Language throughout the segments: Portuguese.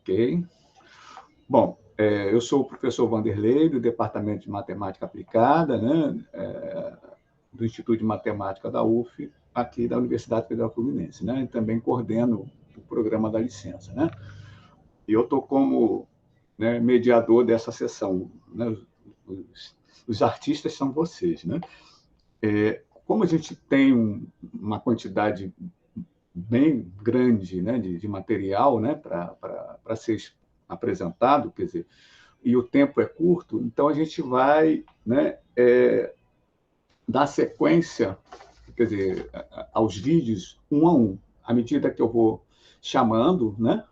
Ok. Bom, eu sou o professor Vanderlei, do Departamento de Matemática Aplicada, né, do Instituto de Matemática da UF, aqui da Universidade Federal Fluminense, né, e também coordeno o programa da licença, né. E eu estou como, né, mediador dessa sessão, né, os artistas são vocês, né. Como a gente tem uma quantidade bem grande, né, de material, né, para ser apresentado, quer dizer, e o tempo é curto, então a gente vai, né, dar sequência, quer dizer, aos vídeos um a um, à medida que eu vou chamando, né,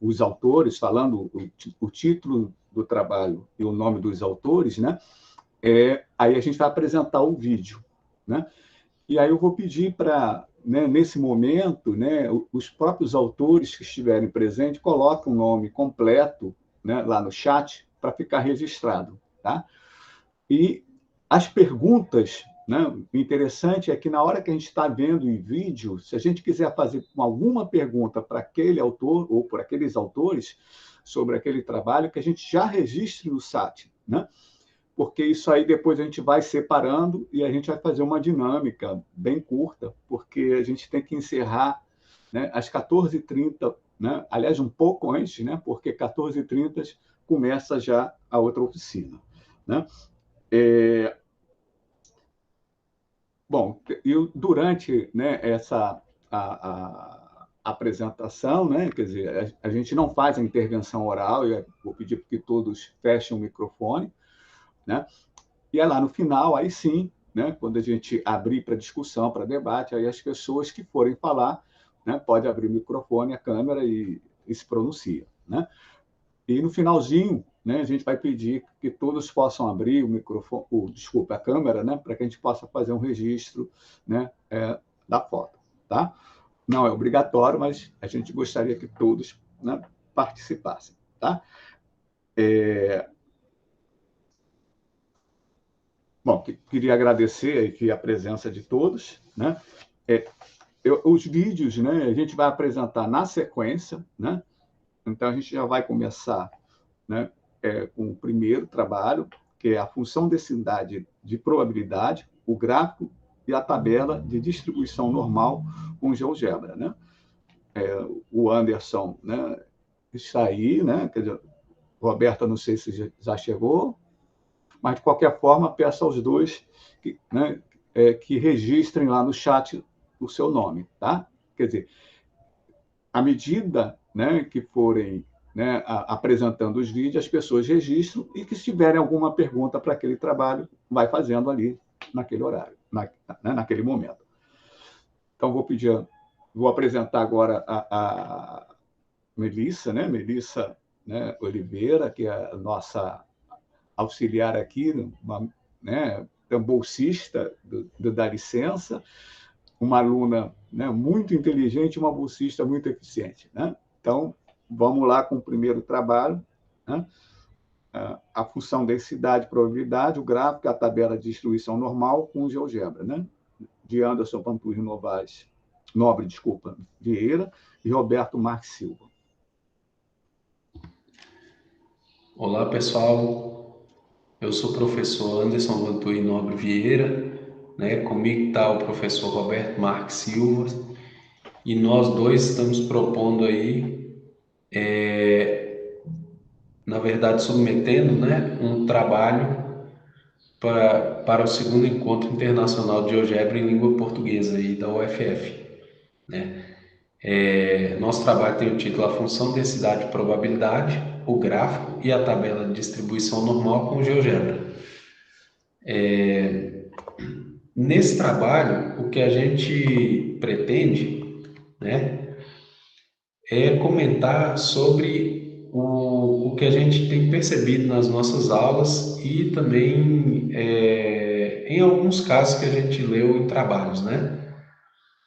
os autores, falando o título do trabalho e o nome dos autores, né, aí a gente vai apresentar o vídeo, né? E aí eu vou pedir para, né, nesse momento, né, os próprios autores que estiverem presentes coloquem o nome completo, né, lá no chat para ficar registrado, tá? E as perguntas, né, o interessante é que na hora que a gente está vendo em vídeo, se a gente quiser fazer alguma pergunta para aquele autor ou por aqueles autores sobre aquele trabalho, que a gente já registre no chat, né? Porque isso aí depois a gente vai separando e a gente vai fazer uma dinâmica bem curta, porque a gente tem que encerrar, né, às 14h30, né? Aliás, um pouco antes, né? Porque 14h30 começa já a outra oficina, né? Bom, eu, durante, né, essa apresentação, né, quer dizer, a gente não faz a intervenção oral, eu vou pedir que todos fechem o microfone, né? E é lá no final, aí sim, né, quando a gente abrir para discussão, para debate, aí as pessoas que forem falar, né, pode abrir o microfone, a câmera e se pronuncia, né? E no finalzinho, né, a gente vai pedir que todos possam abrir o microfone, desculpa, a câmera, né, para que a gente possa fazer um registro, né, da foto, tá? Não é obrigatório, mas a gente gostaria que todos, né, participassem, tá? Bom, queria agradecer aqui a presença de todos, né? Os vídeos, né, a gente vai apresentar na sequência, né? Então a gente já vai começar, né, com o primeiro trabalho, que é a função densidade de probabilidade, o gráfico e a tabela de distribuição normal com GeoGebra, né? O Anderson, né, está aí, né? Quer dizer, Roberta, não sei se já chegou, mas, de qualquer forma, peço aos dois que, né, que registrem lá no chat o seu nome, tá? Quer dizer, à medida, né, que forem, né, apresentando os vídeos, as pessoas registram e que, se tiverem alguma pergunta para aquele trabalho, vai fazendo ali naquele horário, naquele momento. Então, vou apresentar agora a Melissa, né? Melissa, né, Oliveira, que é a nossa auxiliar aqui, né, bolsista da licença, uma aluna, né, muito inteligente, uma bolsista muito eficiente, né? Então, vamos lá com o primeiro trabalho, né? A função densidade e probabilidade, o gráfico, a tabela de distribuição normal com o GeoGebra, né? De Anderson Pampulho Nobre, Vieira e Roberto Marques Silva. Olá, pessoal. Eu sou o professor Anderson Vantuí Nobre Vieira, né? Comigo está o professor Roberto Marques Silva, e nós dois estamos propondo aí, na verdade, submetendo, né, um trabalho para o segundo encontro internacional de GeoGebra em língua portuguesa aí da UFF, né? Nosso trabalho tem o título A Função Densidade e Probabilidade, o Gráfico e a Tabela de Distribuição Normal com GeoGebra. Nesse trabalho, o que a gente pretende, né, é comentar sobre o que a gente tem percebido nas nossas aulas e também em alguns casos que a gente leu em trabalhos, né?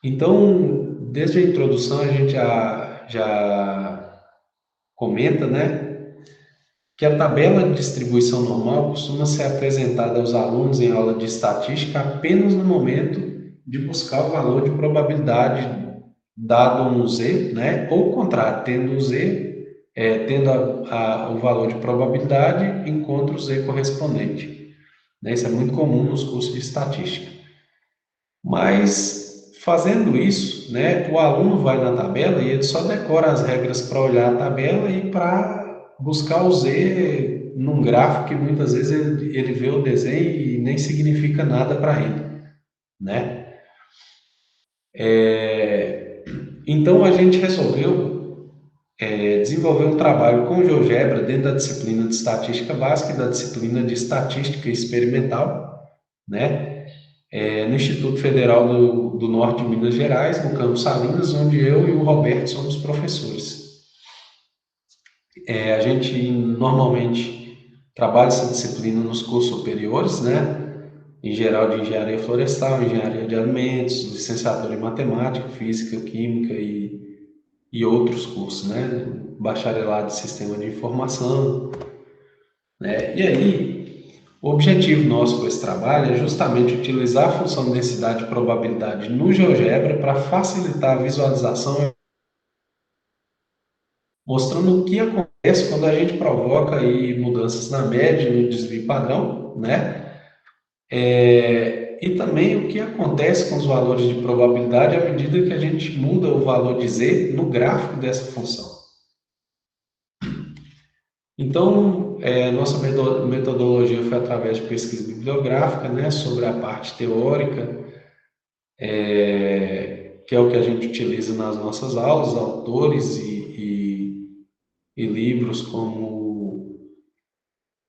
Então, desde a introdução, a gente já comenta, né, que a tabela de distribuição normal costuma ser apresentada aos alunos em aula de estatística apenas no momento de buscar o valor de probabilidade dado um Z, né? Ou o contrário, tendo o Z, tendo o valor de probabilidade, encontra o Z correspondente. Né? Isso é muito comum nos cursos de estatística. Mas fazendo isso, né, o aluno vai na tabela e ele só decora as regras para olhar a tabela e para buscar o Z num gráfico que muitas vezes ele vê o desenho e nem significa nada para ele, né? Então a gente resolveu desenvolver um trabalho com GeoGebra dentro da disciplina de estatística básica e da disciplina de estatística experimental, né? No Instituto Federal do Norte de Minas Gerais, no Campus Salinas, onde eu e o Roberto somos professores. A gente normalmente trabalha essa disciplina nos cursos superiores, né? Em geral de engenharia florestal, engenharia de alimentos, licenciatura em matemática, física, química e outros cursos, né? Bacharelado em sistema de informação, né? E aí, o objetivo nosso com esse trabalho é justamente utilizar a função densidade e probabilidade no GeoGebra para facilitar a visualização, mostrando o que acontece quando a gente provoca aí mudanças na média e no desvio padrão, né? E também o que acontece com os valores de probabilidade à medida que a gente muda o valor de z no gráfico dessa função. Então, nossa metodologia foi através de pesquisa bibliográfica, né, sobre a parte teórica, que é o que a gente utiliza nas nossas aulas, autores e livros como,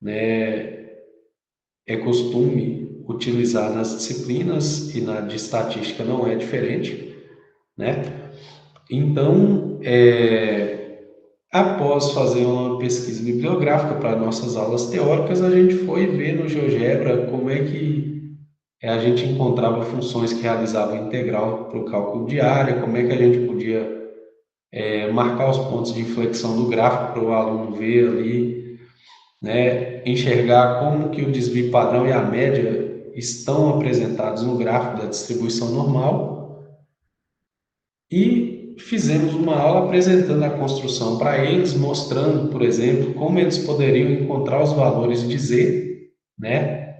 né, é costume utilizar nas disciplinas e na de estatística não é diferente, né? Então, após fazer uma pesquisa bibliográfica para nossas aulas teóricas, a gente foi ver no GeoGebra como é que a gente encontrava funções que realizavam integral para o cálculo de área, como é que a gente podia marcar os pontos de inflexão do gráfico para o aluno ver ali, né, enxergar como que o desvio padrão e a média estão apresentados no gráfico da distribuição normal e fizemos uma aula apresentando a construção para eles, mostrando, por exemplo, como eles poderiam encontrar os valores de Z, né,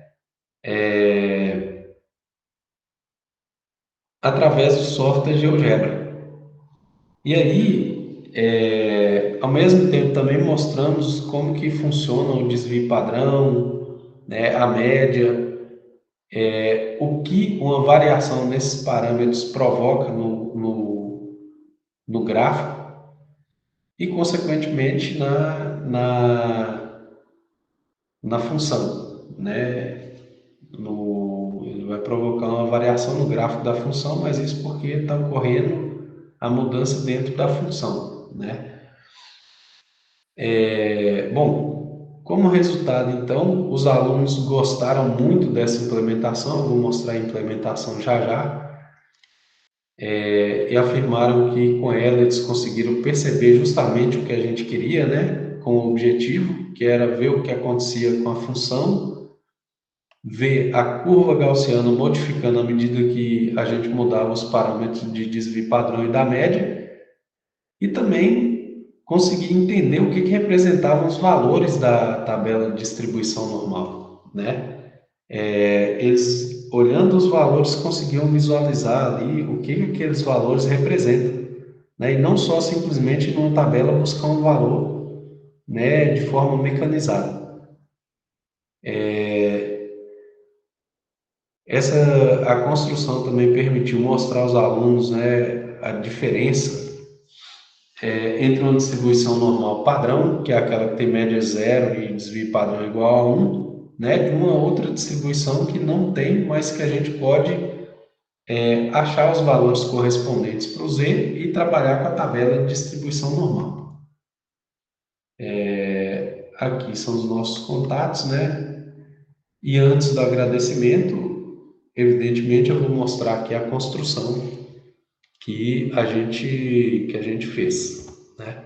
através do software GeoGebra. E aí, ao mesmo tempo, também mostramos como que funciona o desvio padrão, né, a média, o que uma variação nesses parâmetros provoca no gráfico e, consequentemente, na função, né? Ele vai provocar uma variação no gráfico da função, mas isso porque está ocorrendo a mudança dentro da função, né? Bom, como resultado, então, os alunos gostaram muito dessa implementação, eu vou mostrar a implementação já já, e afirmaram que com ela eles conseguiram perceber justamente o que a gente queria, né? Com o objetivo, que era ver o que acontecia com a função, ver a curva gaussiana modificando à medida que a gente mudava os parâmetros de desvio padrão e da média, e também conseguir entender o que representavam os valores da tabela de distribuição normal, né? Eles, olhando os valores, conseguiam visualizar ali o que aqueles valores representam, né? E não só simplesmente numa tabela buscar um valor, né, de forma mecanizada. A construção também permitiu mostrar aos alunos, né, a diferença entre uma distribuição normal padrão, que é aquela que tem média zero e desvio padrão igual a 1, né, e uma outra distribuição que não tem, mas que a gente pode achar os valores correspondentes para o Z e trabalhar com a tabela de distribuição normal. Aqui são os nossos contatos, né? E antes do agradecimento, evidentemente eu vou mostrar aqui a construção que a gente fez, né?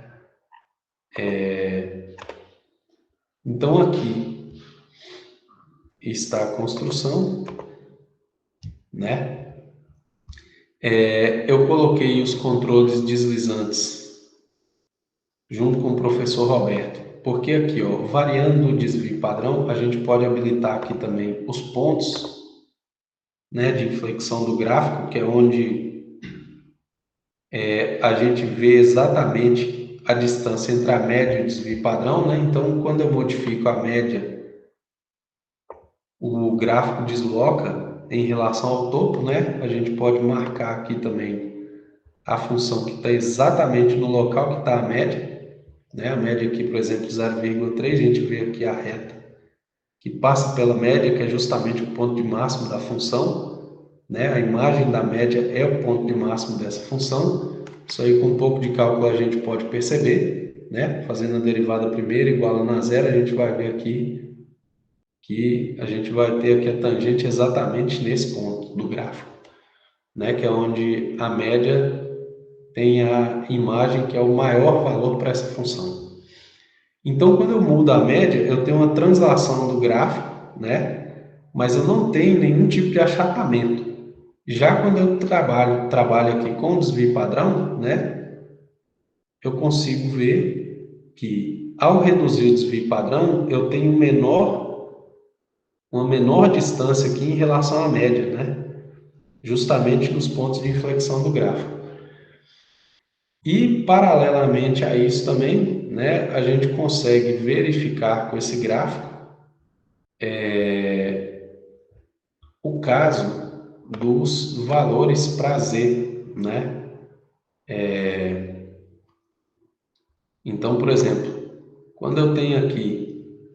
Então aqui está a construção, né? Eu coloquei os controles deslizantes junto com o professor Roberto, porque aqui, ó, variando o desvio padrão, a gente pode habilitar aqui também os pontos, né, de inflexão do gráfico, que é onde a gente vê exatamente a distância entre a média e o desvio padrão, né? Então, quando eu modifico a média, o gráfico desloca em relação ao topo, né? A gente pode marcar aqui também a função que está exatamente no local que está a média, né? A média aqui, por exemplo, 0,3, a gente vê aqui a reta que passa pela média, que é justamente o ponto de máximo da função, né? A imagem da média é o ponto de máximo dessa função. Isso aí, com um pouco de cálculo, a gente pode perceber, né? Fazendo a derivada primeira igualando a zero, a gente vai ver aqui que a gente vai ter aqui a tangente exatamente nesse ponto do gráfico, né? Que é onde a média tem a imagem que é o maior valor para essa função. Então, quando eu mudo a média, eu tenho uma translação do gráfico, né? Mas eu não tenho nenhum tipo de achatamento. Já quando eu trabalho aqui com desvio padrão, né? Eu consigo ver que ao reduzir o desvio padrão, eu tenho uma menor distância aqui em relação à média, né? Justamente nos pontos de inflexão do gráfico. E, paralelamente a isso também, né, a gente consegue verificar com esse gráfico o caso dos valores para Z, né? Então, por exemplo, quando eu tenho aqui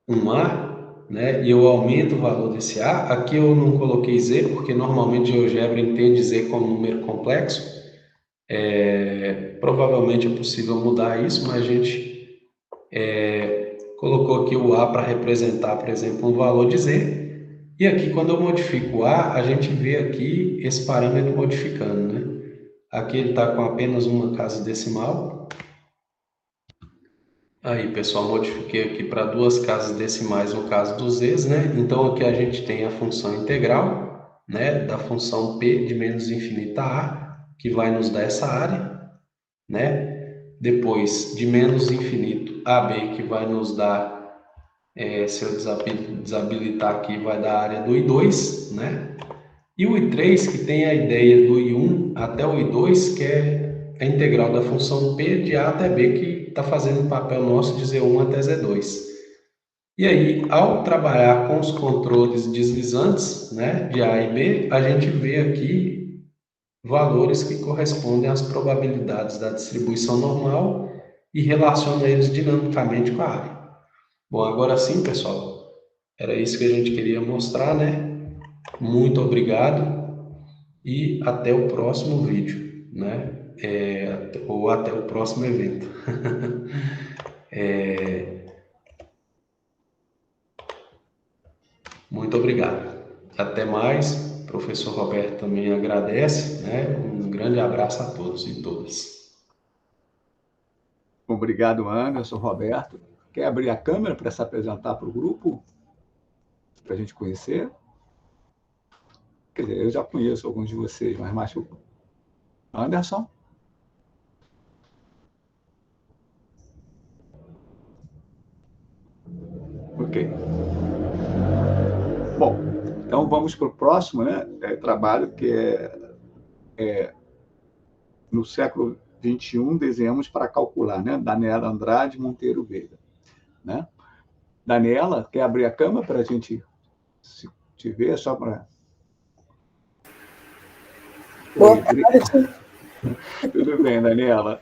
um A, né, e eu aumento o valor desse A, aqui eu não coloquei Z, porque normalmente GeoGebra entende Z como número complexo. Provavelmente é possível mudar isso, mas a gente colocou aqui o A para representar, por exemplo, um valor de Z. E aqui, quando eu modifico o A, a gente vê aqui esse parâmetro modificando, né? Aqui ele está com apenas uma casa decimal. Aí, pessoal, modifiquei aqui para duas casas decimais no caso dos Z's, né? Então, aqui a gente tem a função integral, né? Da função P de menos infinita a A, que vai nos dar essa área, né? Depois, de menos infinito a B, que vai nos dar, se eu desabilitar aqui, vai dar a área do I2, né? E o I3, que tem a ideia do I1 até o I2, que é a integral da função P de A até B, que está fazendo o papel nosso de Z1 até Z2. E aí, ao trabalhar com os controles deslizantes, né, de A e B, a gente vê aqui valores que correspondem às probabilidades da distribuição normal e relaciona eles dinamicamente com a área. Bom, agora sim, pessoal, era isso que a gente queria mostrar, né? Muito obrigado e até o próximo vídeo, né? Ou até o próximo evento. Muito obrigado. Até mais. O professor Roberto também agradece, né? Um grande abraço a todos e todas. Obrigado, Anderson, Roberto. Quer abrir a câmera para se apresentar para o grupo? Para a gente conhecer? Quer dizer, eu já conheço alguns de vocês, mas mais o Anderson? Ok. Bom, então vamos para o próximo, né? Trabalho que é no século XXI, desenhamos para calcular, né? Daniela Andrade Monteiro Veiga, né? Daniela, quer abrir a câmera para a gente te ver, só para... Boa tarde. Tudo bem, Daniela.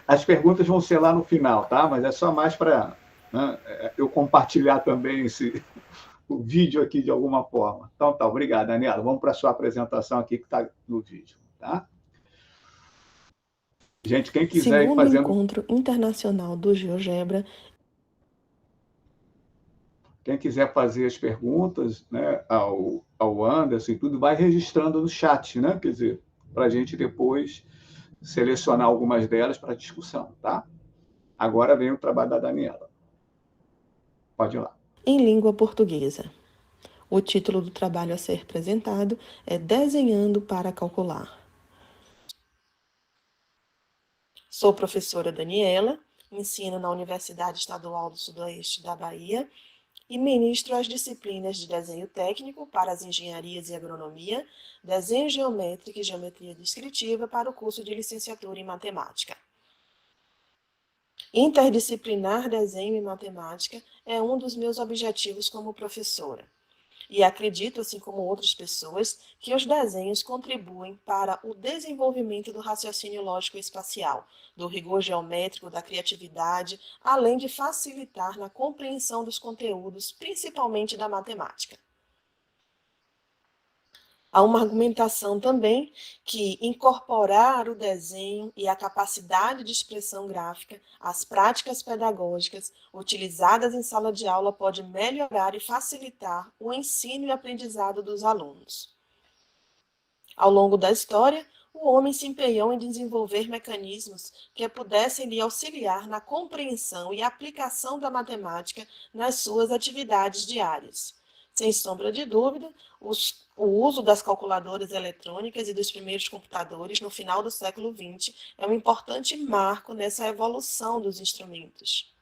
As perguntas vão ser lá no final, tá? Mas é só mais para, né, eu compartilhar também o vídeo aqui de alguma forma. Então, tá, obrigado, Daniela. Vamos para a sua apresentação aqui que está no vídeo, tá? Gente, quem quiser ir Segundo fazendo... Encontro Internacional do GeoGebra. Quem quiser fazer as perguntas, né, ao Anderson e tudo, vai registrando no chat, né? Quer dizer, para a gente depois selecionar algumas delas para discussão, tá? Agora vem o trabalho da Daniela. Pode ir lá. Em língua portuguesa. O título do trabalho a ser apresentado é Desenhando para Calcular. Sou professora Daniela, ensino na Universidade Estadual do Sudoeste da Bahia e ministro as disciplinas de desenho técnico para as engenharias e agronomia, desenho geométrico e geometria descritiva para o curso de licenciatura em matemática. Interdisciplinar desenho e matemática é um dos meus objetivos como professora. E acredito, assim como outras pessoas, que os desenhos contribuem para o desenvolvimento do raciocínio lógico-espacial, do rigor geométrico, da criatividade, além de facilitar na compreensão dos conteúdos, principalmente da matemática. Há uma argumentação também que incorporar o desenho e a capacidade de expressão gráfica às práticas pedagógicas utilizadas em sala de aula pode melhorar e facilitar o ensino e aprendizado dos alunos. Ao longo da história, o homem se empenhou em desenvolver mecanismos que pudessem lhe auxiliar na compreensão e aplicação da matemática nas suas atividades diárias. Sem sombra de dúvida, o uso das calculadoras eletrônicas e dos primeiros computadores no final do século XX é um importante marco nessa evolução dos instrumentos.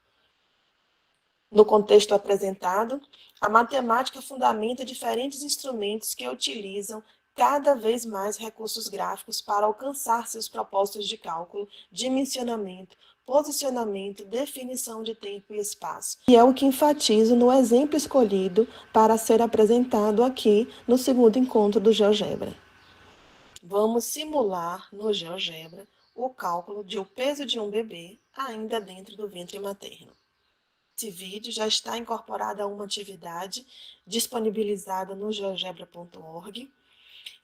No contexto apresentado, a matemática fundamenta diferentes instrumentos que utilizam cada vez mais recursos gráficos para alcançar seus propósitos de cálculo, dimensionamento, posicionamento, definição de tempo e espaço. E é o que enfatizo no exemplo escolhido para ser apresentado aqui no segundo encontro do GeoGebra. Vamos simular no GeoGebra o cálculo de o peso de um bebê ainda dentro do ventre materno. Esse vídeo já está incorporado a uma atividade disponibilizada no geogebra.org,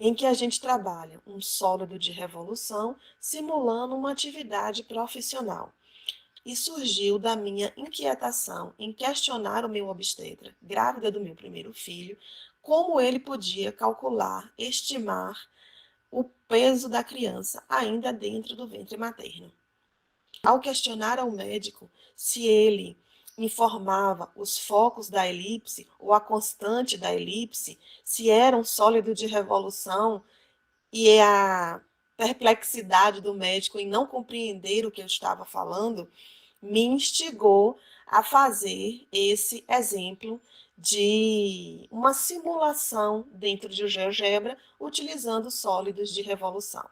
em que a gente trabalha um sólido de revolução simulando uma atividade profissional. E surgiu da minha inquietação em questionar o meu obstetra, grávida do meu primeiro filho, como ele podia calcular, estimar o peso da criança ainda dentro do ventre materno. Ao questionar ao médico se ele informava os focos da elipse ou a constante da elipse, se era um sólido de revolução, e a perplexidade do médico em não compreender o que eu estava falando, me instigou a fazer esse exemplo de uma simulação dentro de GeoGebra utilizando sólidos de revolução.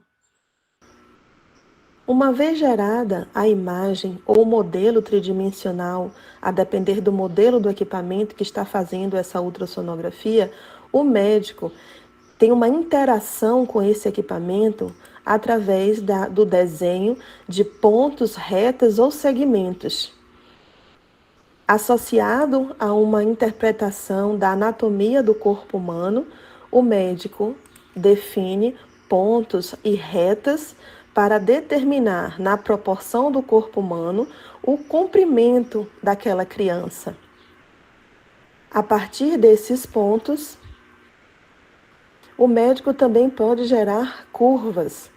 Uma vez gerada a imagem ou o modelo tridimensional, a depender do modelo do equipamento que está fazendo essa ultrassonografia, o médico tem uma interação com esse equipamento através do desenho de pontos, retas ou segmentos. Associado a uma interpretação da anatomia do corpo humano, o médico define pontos e retas para determinar, na proporção do corpo humano, o comprimento daquela criança. A partir desses pontos, o médico também pode gerar curvas.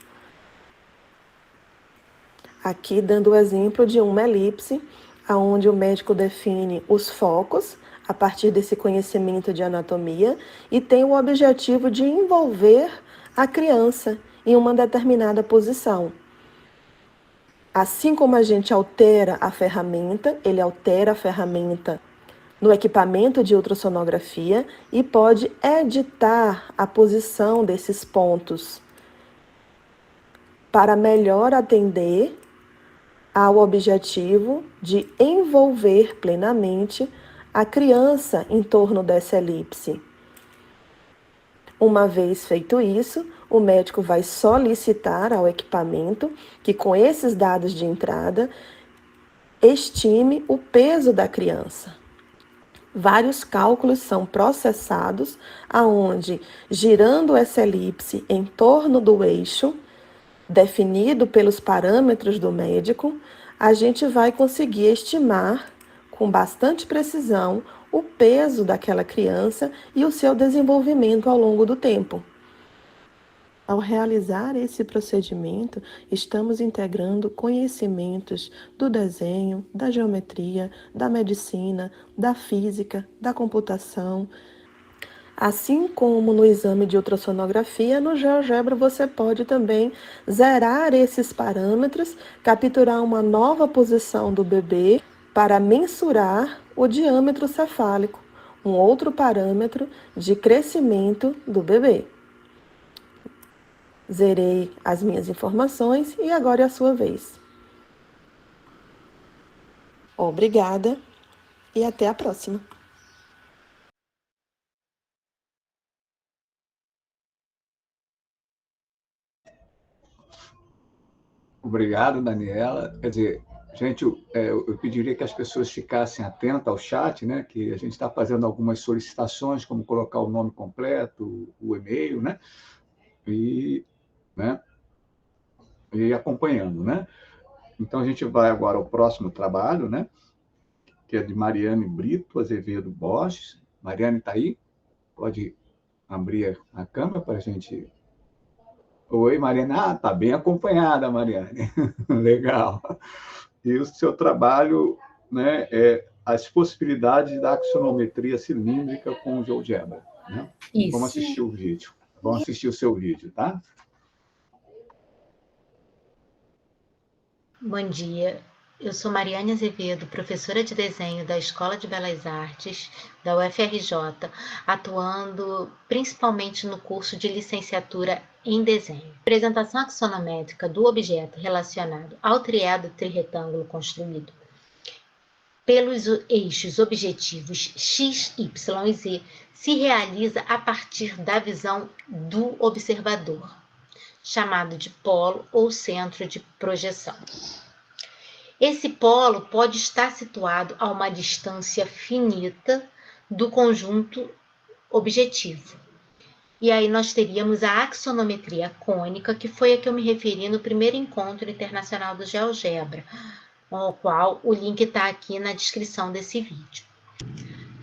Aqui dando o exemplo de uma elipse, onde o médico define os focos a partir desse conhecimento de anatomia e tem o objetivo de envolver a criança em uma determinada posição. Assim como a gente altera a ferramenta, ele altera a ferramenta no equipamento de ultrassonografia e pode editar a posição desses pontos para melhor atender ao objetivo de envolver plenamente a criança em torno dessa elipse. Uma vez feito isso, o médico vai solicitar ao equipamento que, com esses dados de entrada, estime o peso da criança. Vários cálculos são processados, aonde, girando essa elipse em torno do eixo, definido pelos parâmetros do médico, a gente vai conseguir estimar com bastante precisão o peso daquela criança e o seu desenvolvimento ao longo do tempo. Ao realizar esse procedimento, estamos integrando conhecimentos do desenho, da geometria, da medicina, da física, da computação, Assim como no exame de ultrassonografia, no GeoGebra você pode também zerar esses parâmetros, capturar uma nova posição do bebê para mensurar o diâmetro cefálico, um outro parâmetro de crescimento do bebê. Zerei as minhas informações e agora é a sua vez. Obrigada e até a próxima. Obrigado, Daniela. Quer dizer, gente, eu pediria que as pessoas ficassem atentas ao chat, né? Que a gente está fazendo algumas solicitações, como colocar o nome completo, o e-mail, né? Né? E acompanhando, né? Então, a gente vai agora ao próximo trabalho, né? Que é de Mariane Brito Azevedo Borges. Mariane está aí? Pode abrir a câmera para a gente... Oi, Mariane. Ah, está bem acompanhada, Mariane. Legal. E o seu trabalho, né, é as possibilidades da axonometria cilíndrica com o GeoGebra, né? Isso. Vamos assistir o vídeo. Vamos assistir o seu vídeo, tá? Bom dia, eu sou Mariane Azevedo, professora de desenho da Escola de Belas Artes da UFRJ, atuando principalmente no curso de licenciatura em desenho. Apresentação axonométrica do objeto relacionado ao triado trirretângulo construído pelos eixos objetivos x, y e z se realiza a partir da visão do observador, chamado de polo ou centro de projeção. Esse polo pode estar situado a uma distância finita do conjunto objetivo. E aí nós teríamos a axonometria cônica, que foi a que eu me referi no primeiro encontro internacional do GeoGebra, ao qual o link está aqui na descrição desse vídeo.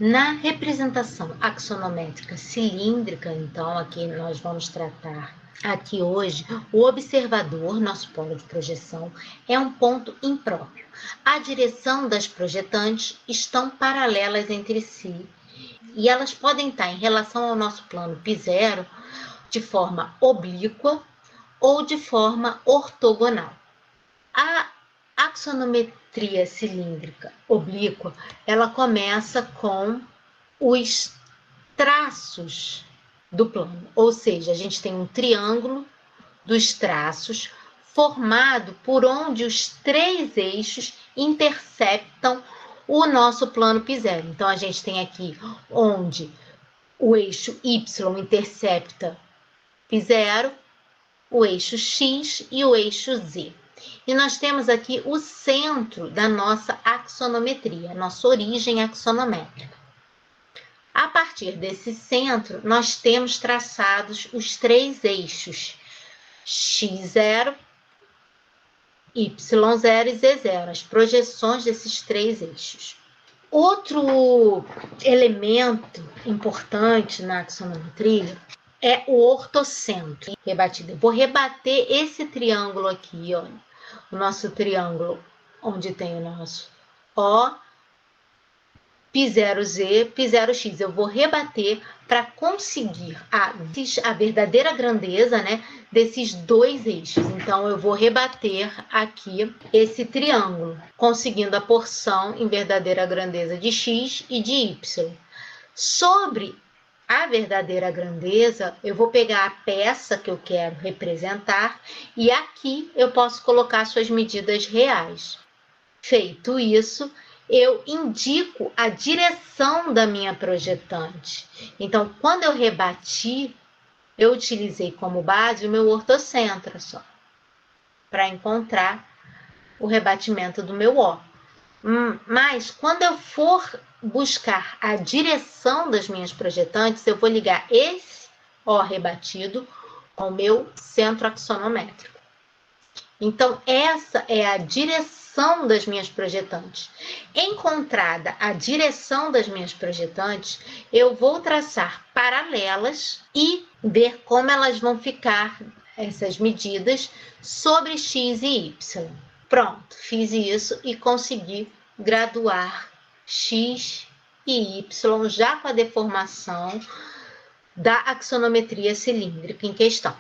Na representação axonométrica cilíndrica, então, aqui nós vamos tratar aqui hoje, o observador, nosso polo de projeção, é um ponto impróprio. A direção das projetantes estão paralelas entre si e elas podem estar em relação ao nosso plano π0 de forma oblíqua ou de forma ortogonal. A axonometria cilíndrica oblíqua, ela começa com os traços do plano, ou seja, a gente tem um triângulo dos traços formado por onde os três eixos interceptam o nosso plano π0. Então, a gente tem aqui onde o eixo Y intercepta π0, o eixo X e o eixo Z. E nós temos aqui o centro da nossa axonometria, nossa origem axonométrica. A partir desse centro, nós temos traçados os três eixos x0, y0 e z0, as projeções desses três eixos. Outro elemento importante na axonometria é o ortocentro rebatido. Eu vou rebater esse triângulo aqui, ó, o nosso triângulo onde tem o nosso O, π0z, π0x. Eu vou rebater para conseguir a verdadeira grandeza, né, desses dois eixos. Então, eu vou rebater aqui esse triângulo, conseguindo a porção em verdadeira grandeza de x e de y. Sobre a verdadeira grandeza, eu vou pegar a peça que eu quero representar e aqui eu posso colocar suas medidas reais. Feito isso, eu indico a direção da minha projetante. Então, quando eu rebati, eu utilizei como base o meu ortocentro só, para encontrar o rebatimento do meu O. Mas, quando eu for buscar a direção das minhas projetantes, eu vou ligar esse O rebatido com o meu centro axonométrico. Então, essa é a direção das minhas projetantes. Encontrada a direção das minhas projetantes, eu vou traçar paralelas e ver como elas vão ficar, essas medidas, sobre x e y. Pronto, fiz isso e consegui graduar x e y já com a deformação da axonometria cilíndrica em questão.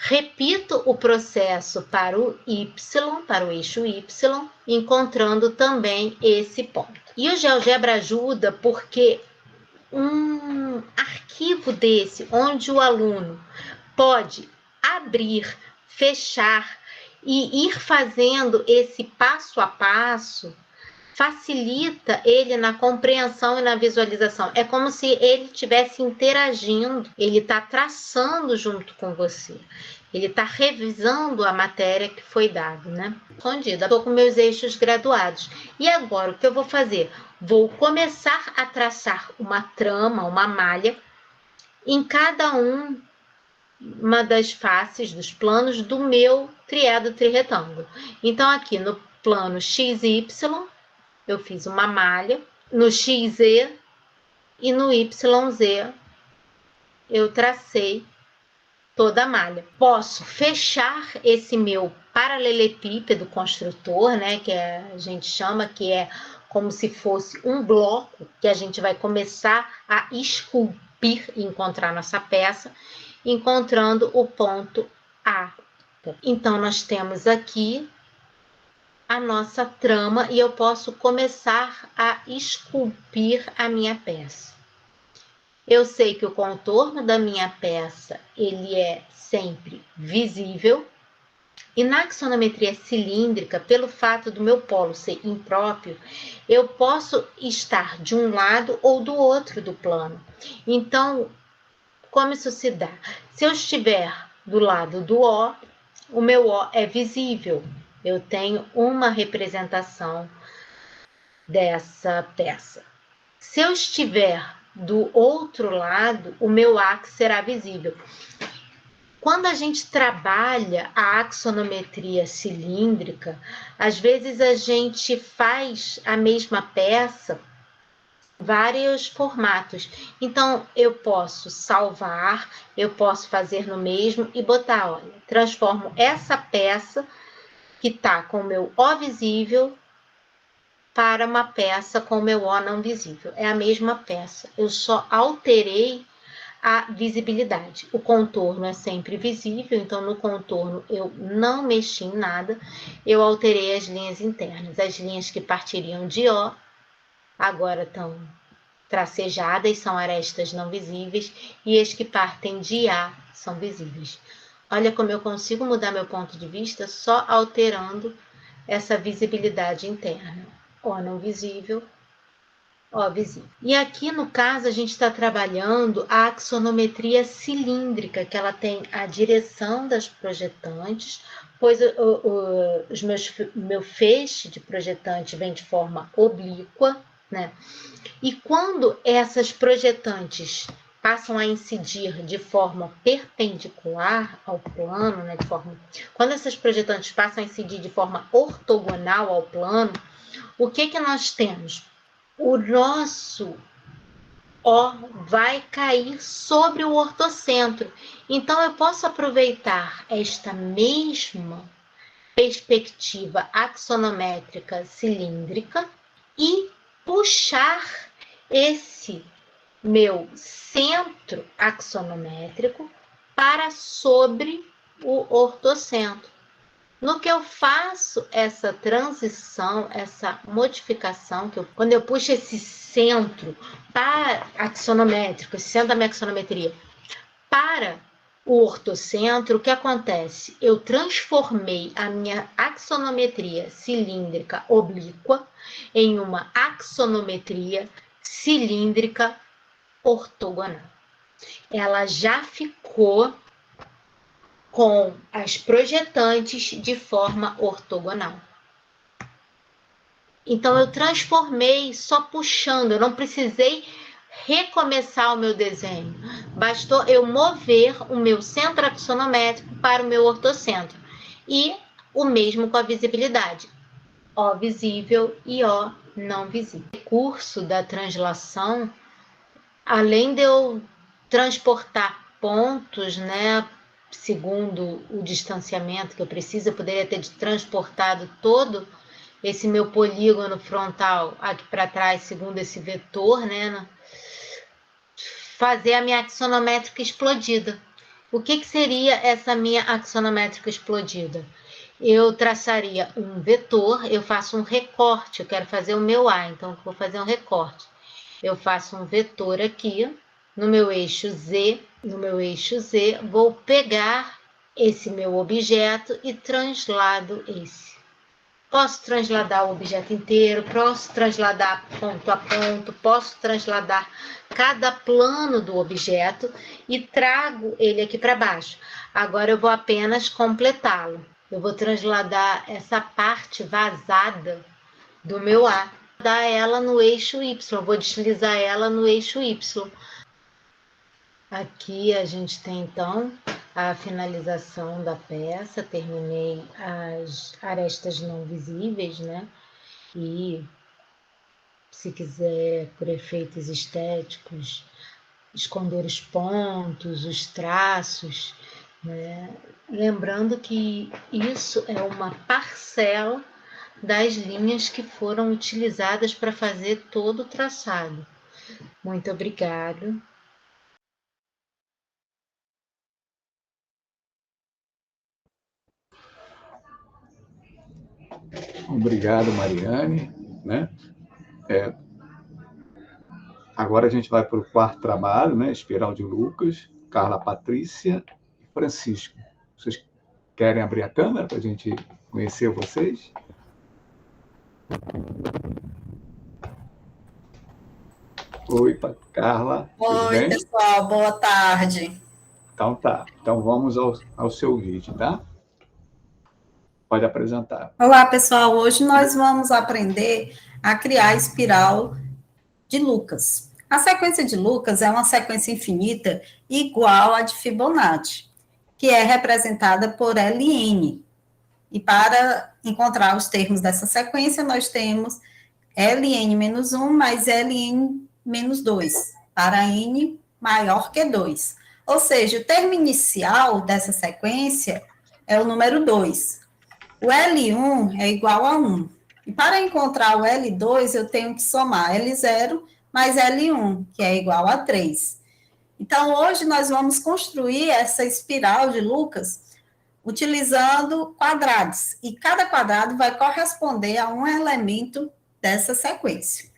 Repito o processo para o Y, para o eixo Y, encontrando também esse ponto. E o GeoGebra ajuda porque um arquivo desse, onde o aluno pode abrir, fechar e ir fazendo esse passo a passo, facilita ele na compreensão e na visualização. É como se ele estivesse interagindo, ele está traçando junto com você. Ele está revisando a matéria que foi dada, né? Escondida. Estou com meus eixos graduados. E agora, o que eu vou fazer? Vou começar a traçar uma trama, uma malha, em cada uma das faces dos planos do meu triado trirretângulo. Então, aqui no plano XY, eu fiz uma malha, no XZ e no YZ eu tracei toda a malha. Posso fechar esse meu paralelepípedo construtor, né, que a gente chama, que é como se fosse um bloco que a gente vai começar a esculpir e encontrar nossa peça, encontrando o ponto A. Então, nós temos aqui a nossa trama e eu posso começar a esculpir a minha peça. Eu sei que o contorno da minha peça, ele é sempre visível, e na axonometria cilíndrica, pelo fato do meu polo ser impróprio, eu posso estar de um lado ou do outro do plano. Então, como isso se dá? Se eu estiver do lado do O, o meu O é visível. Eu tenho uma representação dessa peça. Se eu estiver do outro lado, o meu axis será visível. Quando a gente trabalha a axonometria cilíndrica, às vezes a gente faz a mesma peça, vários formatos. Então, eu posso salvar, eu posso fazer no mesmo e botar, olha, transformo essa peça que está com o meu O visível para uma peça com o meu O não visível. É a mesma peça, eu só alterei a visibilidade. O contorno é sempre visível, então no contorno eu não mexi em nada, eu alterei as linhas internas. As linhas que partiriam de O agora estão tracejadas, são arestas não visíveis, e as que partem de A são visíveis. Olha como eu consigo mudar meu ponto de vista só alterando essa visibilidade interna. O não visível, O visível. E aqui, no caso, a gente está trabalhando a axonometria cilíndrica, que ela tem a direção das projetantes, pois meu feixe de projetante vem de forma oblíqua, né? E quando essas projetantes passam a incidir de forma perpendicular ao plano, né, quando essas projetantes passam a incidir de forma ortogonal ao plano, o que nós temos? O nosso O vai cair sobre o ortocentro. Então, eu posso aproveitar esta mesma perspectiva axonométrica cilíndrica e puxar esse meu centro axonométrico para sobre o ortocentro. No que eu faço essa transição, essa modificação, quando eu puxo esse centro axonométrico, esse centro da minha axonometria, para o ortocentro, o que acontece? Eu transformei a minha axonometria cilíndrica oblíqua em uma axonometria cilíndrica ortogonal. Ela já ficou com as projetantes de forma ortogonal. Então, eu transformei só puxando, eu não precisei recomeçar o meu desenho. Bastou eu mover o meu centro axonométrico para o meu ortocentro. E o mesmo com a visibilidade. O visível e O não visível. O recurso da translação, além de eu transportar pontos, né, segundo o distanciamento que eu preciso, eu poderia ter transportado todo esse meu polígono frontal aqui para trás, segundo esse vetor, né? fazer a minha axonométrica explodida. O que seria essa minha axonométrica explodida? Eu traçaria um vetor, eu faço um recorte, eu quero fazer o meu A, então eu vou fazer um recorte. Eu faço um vetor aqui, no meu eixo Z, vou pegar esse meu objeto e translado esse. Posso transladar o objeto inteiro, posso transladar ponto a ponto, posso transladar cada plano do objeto e trago ele aqui para baixo. Agora eu vou apenas completá-lo. Eu vou transladar essa parte vazada do meu A, dar ela no eixo Y, vou deslizar ela no eixo Y. Aqui a gente tem então a finalização da peça, terminei as arestas não visíveis, né? E se quiser, por efeitos estéticos, esconder os pontos, os traços, né? Lembrando que isso é uma parcela das linhas que foram utilizadas para fazer todo o traçado. Muito obrigada. Obrigado, Mariane. Né? Agora a gente vai para o quarto trabalho, né? Espiral de Lucas, Carla Patrícia e Francisco. Vocês querem abrir a câmera para a gente conhecer vocês? Oi, Carla. Tudo Oi, bem? pessoal, boa tarde. Então tá. Então vamos ao seu vídeo, tá? Pode apresentar. Olá, pessoal. Hoje nós vamos aprender a criar a espiral de Lucas. A sequência de Lucas é uma sequência infinita igual à de Fibonacci, que é representada por Ln. E para encontrar os termos dessa sequência, nós temos Ln-1 mais Ln-2, para n maior que 2. Ou seja, o termo inicial dessa sequência é o número 2. O L1 é igual a 1. E para encontrar o L2, eu tenho que somar L0 mais L1, que é igual a 3. Então, hoje nós vamos construir essa espiral de Lucas utilizando quadrados. E cada quadrado vai corresponder a um elemento dessa sequência.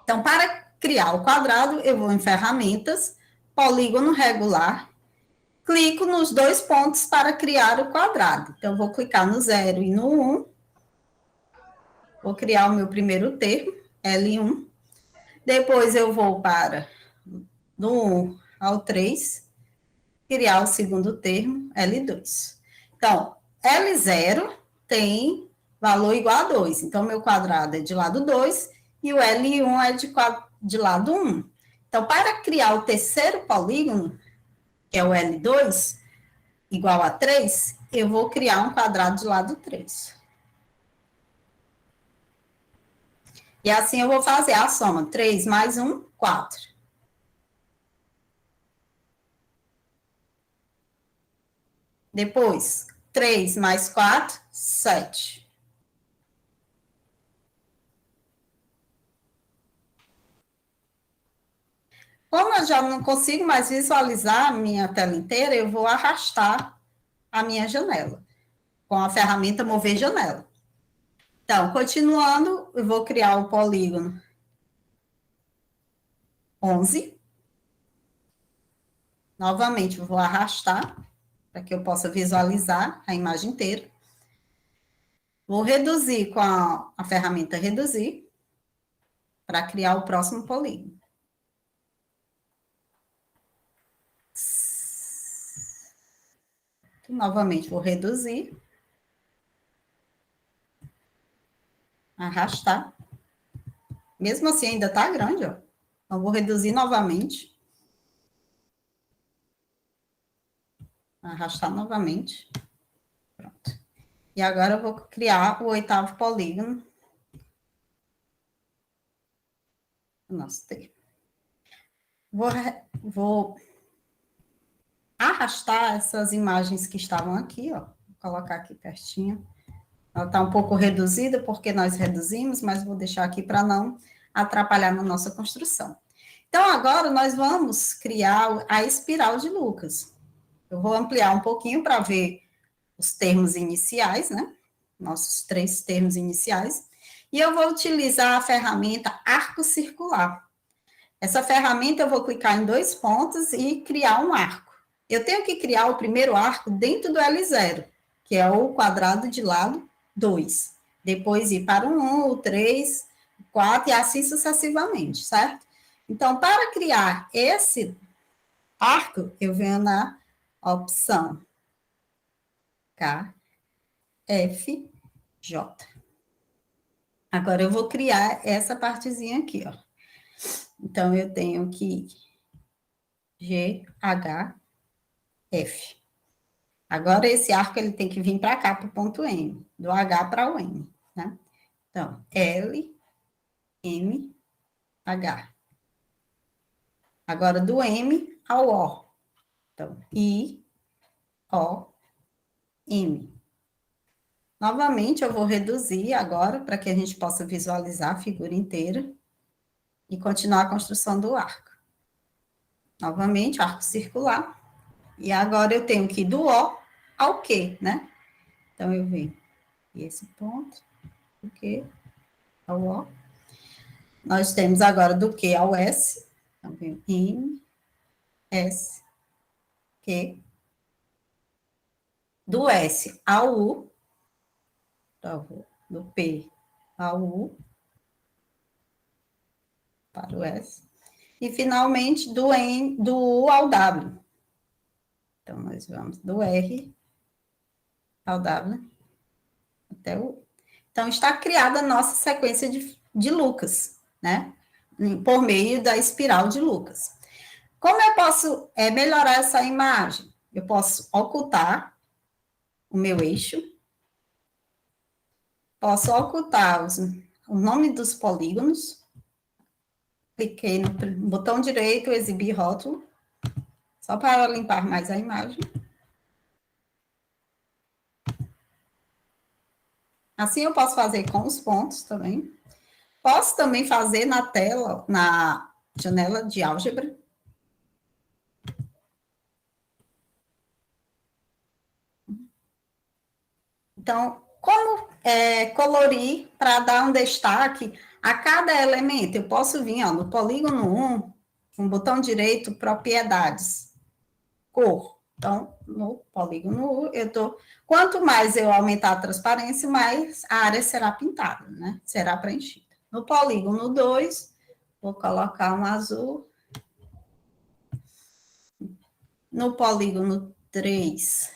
Então, para criar o quadrado, eu vou em ferramentas, polígono regular, clico nos dois pontos para criar o quadrado. Então, eu vou clicar no 0 e no 1. Vou criar o meu primeiro termo, L1. Depois, eu vou para do 1 ao 3, criar o segundo termo, L2. Então, L0 tem valor igual a 2. Então, meu quadrado é de lado 2 e o L1 é de lado 1. Então, para criar o terceiro polígono, que é o L2, igual a 3, eu vou criar um quadrado de lado 3. E assim eu vou fazer a soma. 3 mais 1, 4. Depois, 3 mais 4, 7. Como eu já não consigo mais visualizar a minha tela inteira, eu vou arrastar a minha janela com a ferramenta Mover Janela. Então, continuando, eu vou criar o polígono 11. Novamente, eu vou arrastar para que eu possa visualizar a imagem inteira. Vou reduzir com a ferramenta Reduzir para criar o próximo polígono. Novamente, vou reduzir. Arrastar. Mesmo assim, ainda está grande, ó. Então, vou reduzir novamente. Arrastar novamente. Pronto. E agora eu vou criar o oitavo polígono. Nosso termo. Vou arrastar essas imagens que estavam aqui, ó. Vou colocar aqui pertinho. Ela está um pouco reduzida, porque nós reduzimos, mas vou deixar aqui para não atrapalhar na nossa construção. Então, agora nós vamos criar a espiral de Lucas. Eu vou ampliar um pouquinho para ver os termos iniciais, né? Nossos 3 termos iniciais. E eu vou utilizar a ferramenta arco circular. Essa ferramenta eu vou clicar em 2 pontos e criar um arco. Eu tenho que criar o primeiro arco dentro do L0, que é o quadrado de lado 2. Depois ir para o 1, o 3, o 4 e assim sucessivamente, certo? Então, para criar esse arco, eu venho na opção K, F, J. Agora, eu vou criar essa partezinha aqui, ó. Então, eu tenho que G, H, F. Agora, esse arco, ele tem que vir para cá, para o ponto M, do H para o M, né? Então, L, M, H. Agora, do M ao O. Então, I, O, M. Novamente, eu vou reduzir agora, para que a gente possa visualizar a figura inteira e continuar a construção do arco. Novamente, arco circular. E agora eu tenho que ir do O ao Q, né? Então, eu venho esse ponto, do Q ao O. Nós temos agora do Q ao S. Então, venho M, S, Q. Do S ao U. Então, do P ao U. Para o S. E, finalmente, do U ao W. Então, nós vamos do R ao W até o U. Então, está criada a nossa sequência de Lucas, né? Por meio da espiral de Lucas. Como eu posso melhorar essa imagem? Eu posso ocultar o meu eixo, posso ocultar o nome dos polígonos, cliquei no botão direito, exibir rótulo, só para limpar mais a imagem. Assim eu posso fazer com os pontos também. Posso também fazer na tela, na janela de álgebra. Então, como colorir para dar um destaque a cada elemento? Eu posso vir ó, no polígono 1, com o botão direito, propriedades, cor. Então, no polígono 1, quanto mais eu aumentar a transparência, mais a área será pintada, né? Será preenchida. No polígono 2, vou colocar um azul. No polígono 3,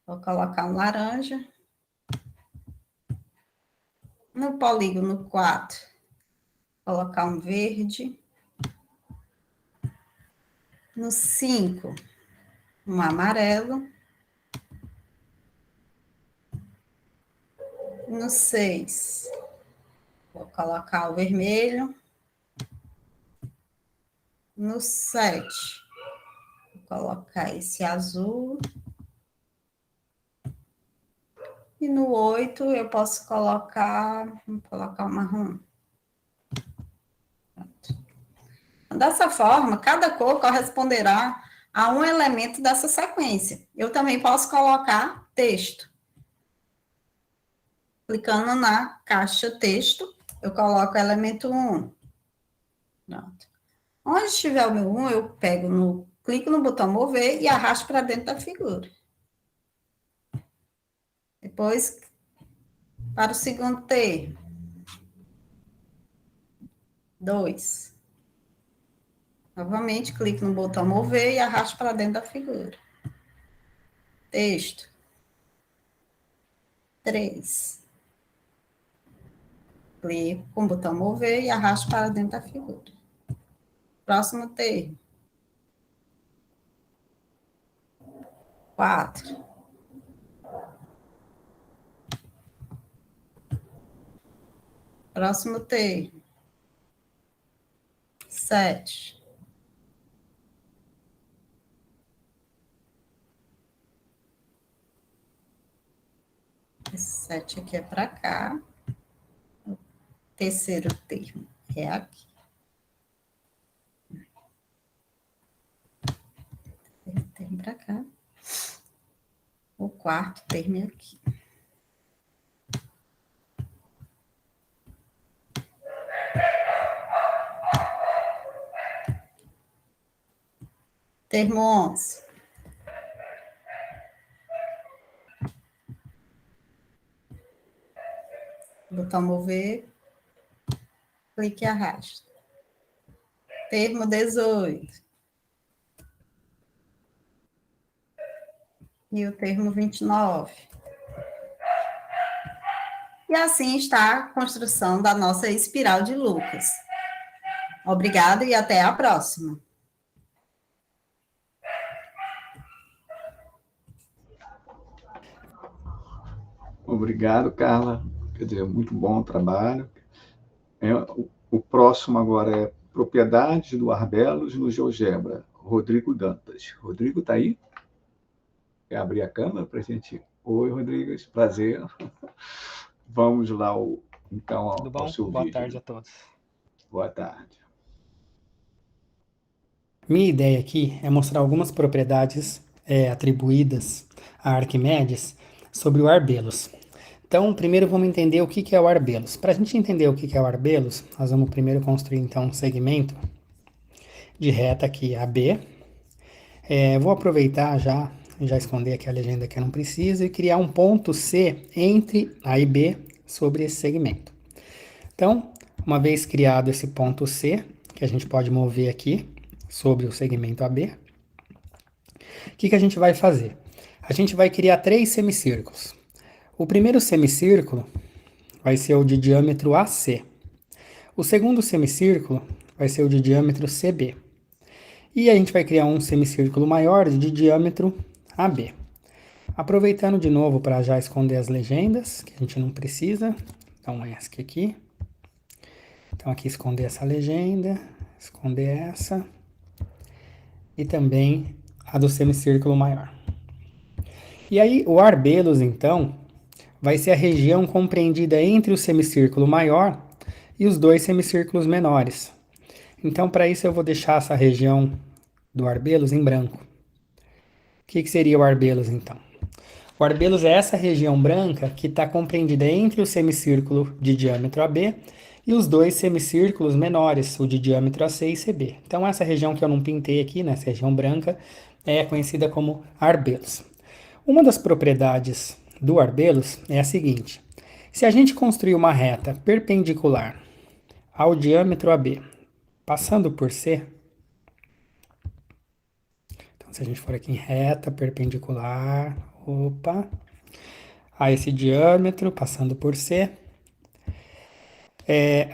vou colocar um laranja. No polígono 4, colocar um verde. No 5, um amarelo. No 6, vou colocar o vermelho. No 7, vou colocar esse azul. E no 8, eu posso colocar, vou colocar o marrom. Pronto. Dessa forma, cada cor corresponderá a um elemento dessa sequência. Eu também posso colocar texto. Clicando na caixa texto, eu coloco o elemento 1. Pronto. Onde estiver o meu 1, eu clico no botão mover e arrasto para dentro da figura. Depois, para o segundo termo. 2. Novamente, clico no botão mover e arrasto para dentro da figura. Texto. 3. Clico com o botão mover e arrasto para dentro da figura. Próximo termo. 4. Próximo termo. 7. Esse 7 aqui é para cá. O terceiro termo é aqui. Termo para cá. O quarto termo é aqui. Termo 11. Botão mover. Clique e arrasta. Termo 18. E o termo 29. E assim está a construção da nossa espiral de Lucas. Obrigada e até a próxima. Obrigado, Carla. Quer dizer, muito bom o trabalho. O próximo agora é Propriedades do Arbelos no GeoGebra. Rodrigo Dantas. Rodrigo, está aí? Quer abrir a câmera para a gente... Oi, Rodrigo, prazer. Vamos lá, então, Tudo bom? ao seu Boa vídeo. tarde a todos. Boa tarde. Minha ideia aqui é mostrar algumas propriedades atribuídas a Arquimedes sobre o Arbelos. Então, primeiro vamos entender o que é o Arbelos. Para a gente entender o que é o Arbelos, nós vamos primeiro construir então um segmento de reta aqui AB. Vou aproveitar já esconder aqui a legenda que eu não preciso e criar um ponto C entre A e B sobre esse segmento. Então, uma vez criado esse ponto C, que a gente pode mover aqui sobre o segmento AB, o que a gente vai fazer? A gente vai criar 3 semicírculos. O primeiro semicírculo vai ser o de diâmetro AC. O segundo semicírculo vai ser o de diâmetro CB. E a gente vai criar um semicírculo maior de diâmetro AB. Aproveitando de novo para já esconder as legendas, que a gente não precisa. Então, essa aqui. Então, aqui esconder essa legenda, esconder essa. E também a do semicírculo maior. E aí, o Arbelos, então, vai ser a região compreendida entre o semicírculo maior e os 2 semicírculos menores. Então, para isso, eu vou deixar essa região do Arbelos em branco. O que seria o Arbelos, então? O Arbelos é essa região branca que está compreendida entre o semicírculo de diâmetro AB e os 2 semicírculos menores, o de diâmetro AC e CB. Então, essa região que eu não pintei aqui, né, essa região branca, é conhecida como Arbelos. Uma das propriedades do Arbelos é a seguinte: se a gente construir uma reta perpendicular ao diâmetro AB, passando por C, então se a gente for aqui em reta perpendicular, a esse diâmetro, passando por C,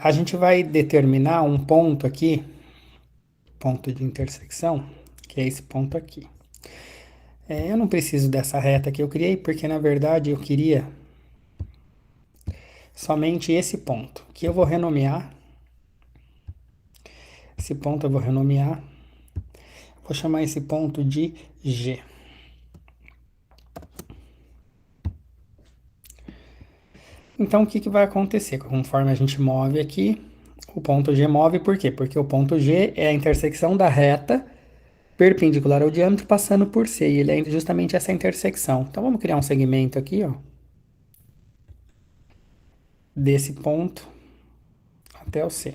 a gente vai determinar um ponto aqui, ponto de intersecção, que é esse ponto aqui. Eu não preciso dessa reta que eu criei, porque na verdade eu queria somente esse ponto, que eu vou renomear. Esse ponto eu vou renomear. Vou chamar esse ponto de G. Então, o que vai acontecer? Conforme a gente move aqui, o ponto G move, por quê? Porque o ponto G é a intersecção da reta perpendicular ao diâmetro passando por C, e ele é justamente essa intersecção. Então, vamos criar um segmento aqui, ó, desse ponto até o C.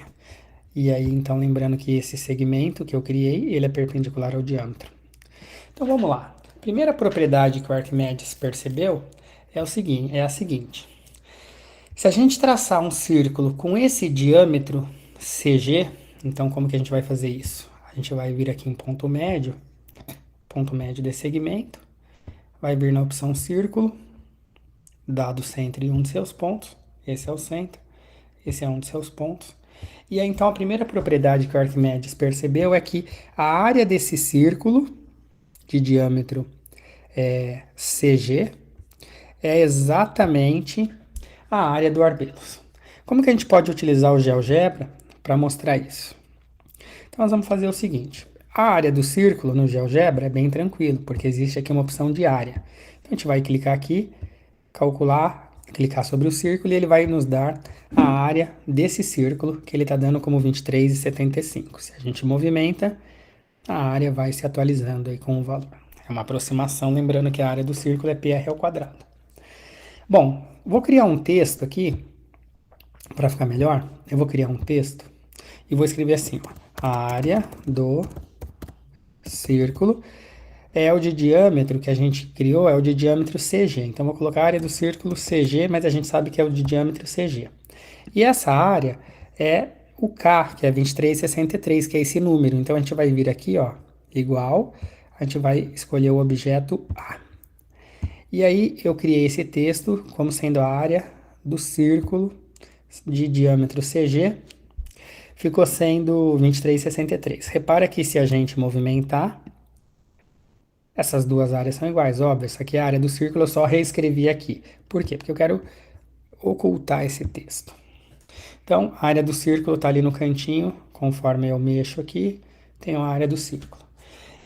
E aí, então, lembrando que esse segmento que eu criei, ele é perpendicular ao diâmetro. Então, vamos lá. A primeira propriedade que o Arquimedes percebeu é a seguinte. Se a gente traçar um círculo com esse diâmetro CG, então como que a gente vai fazer isso? A gente vai vir aqui em ponto médio desse segmento, vai vir na opção círculo, dado o centro em um de seus pontos, esse é o centro, esse é um de seus pontos. E aí, então, a primeira propriedade que o Arquimedes percebeu é que a área desse círculo, de diâmetro CG, é exatamente a área do Arbelos. Como que a gente pode utilizar o GeoGebra para mostrar isso? Então, nós vamos fazer o seguinte. A área do círculo no GeoGebra é bem tranquilo, porque existe aqui uma opção de área. Então, a gente vai clicar aqui, calcular, clicar sobre o círculo e ele vai nos dar a área desse círculo, que ele está dando como 23,75. Se a gente movimenta, a área vai se atualizando aí com o valor. É uma aproximação, lembrando que a área do círculo é πr². Bom, vou criar um texto aqui, para ficar melhor, eu vou criar um texto e vou escrever assim, ó, a área do círculo é o de diâmetro que a gente criou, é o de diâmetro CG. Então, vou colocar a área do círculo CG, mas a gente sabe que é o de diâmetro CG. E essa área é o K, que é 2363, que é esse número. Então, a gente vai vir aqui, ó, igual, a gente vai escolher o objeto A. E aí, eu criei esse texto como sendo a área do círculo de diâmetro CG, ficou sendo 2363. Repara que se a gente movimentar, essas duas áreas são iguais, óbvio. Essa aqui é a área do círculo, eu só reescrevi aqui. Por quê? Porque eu quero ocultar esse texto. Então, a área do círculo está ali no cantinho, conforme eu mexo aqui, tem a área do círculo.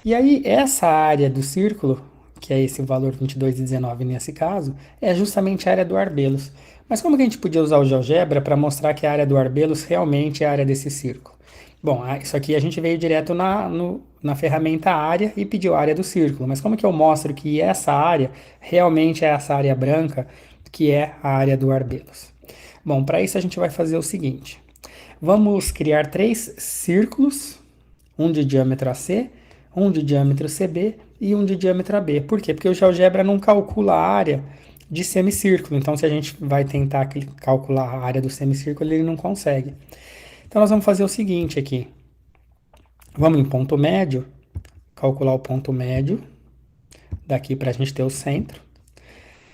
E aí, essa área do círculo, que é esse valor 22,19 nesse caso, é justamente a área do Arbelos. Mas como que a gente podia usar o GeoGebra para mostrar que a área do Arbelos realmente é a área desse círculo? Bom, isso aqui a gente veio direto na ferramenta área e pediu a área do círculo. Mas como que eu mostro que essa área realmente é essa área branca, que é a área do Arbelos? Bom, para isso a gente vai fazer o seguinte. Vamos criar 3 círculos, um de diâmetro AC, um de diâmetro CB e um de diâmetro AB. Por quê? Porque o GeoGebra não calcula a área de semicírculo. Então, se a gente vai tentar calcular a área do semicírculo, ele não consegue. Então, nós vamos fazer o seguinte aqui. Vamos em ponto médio, calcular o ponto médio daqui para a gente ter o centro.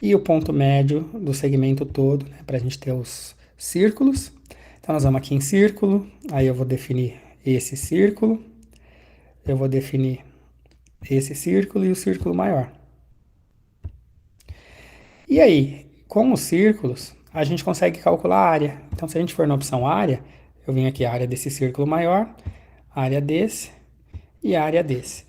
E o ponto médio do segmento todo, né, para a gente ter os círculos. Então, nós vamos aqui em círculo, aí eu vou definir esse círculo, eu vou definir esse círculo e o círculo maior. E aí, com os círculos, a gente consegue calcular a área. Então, se a gente for na opção área, eu venho aqui a área desse círculo maior, a área desse e a área desse.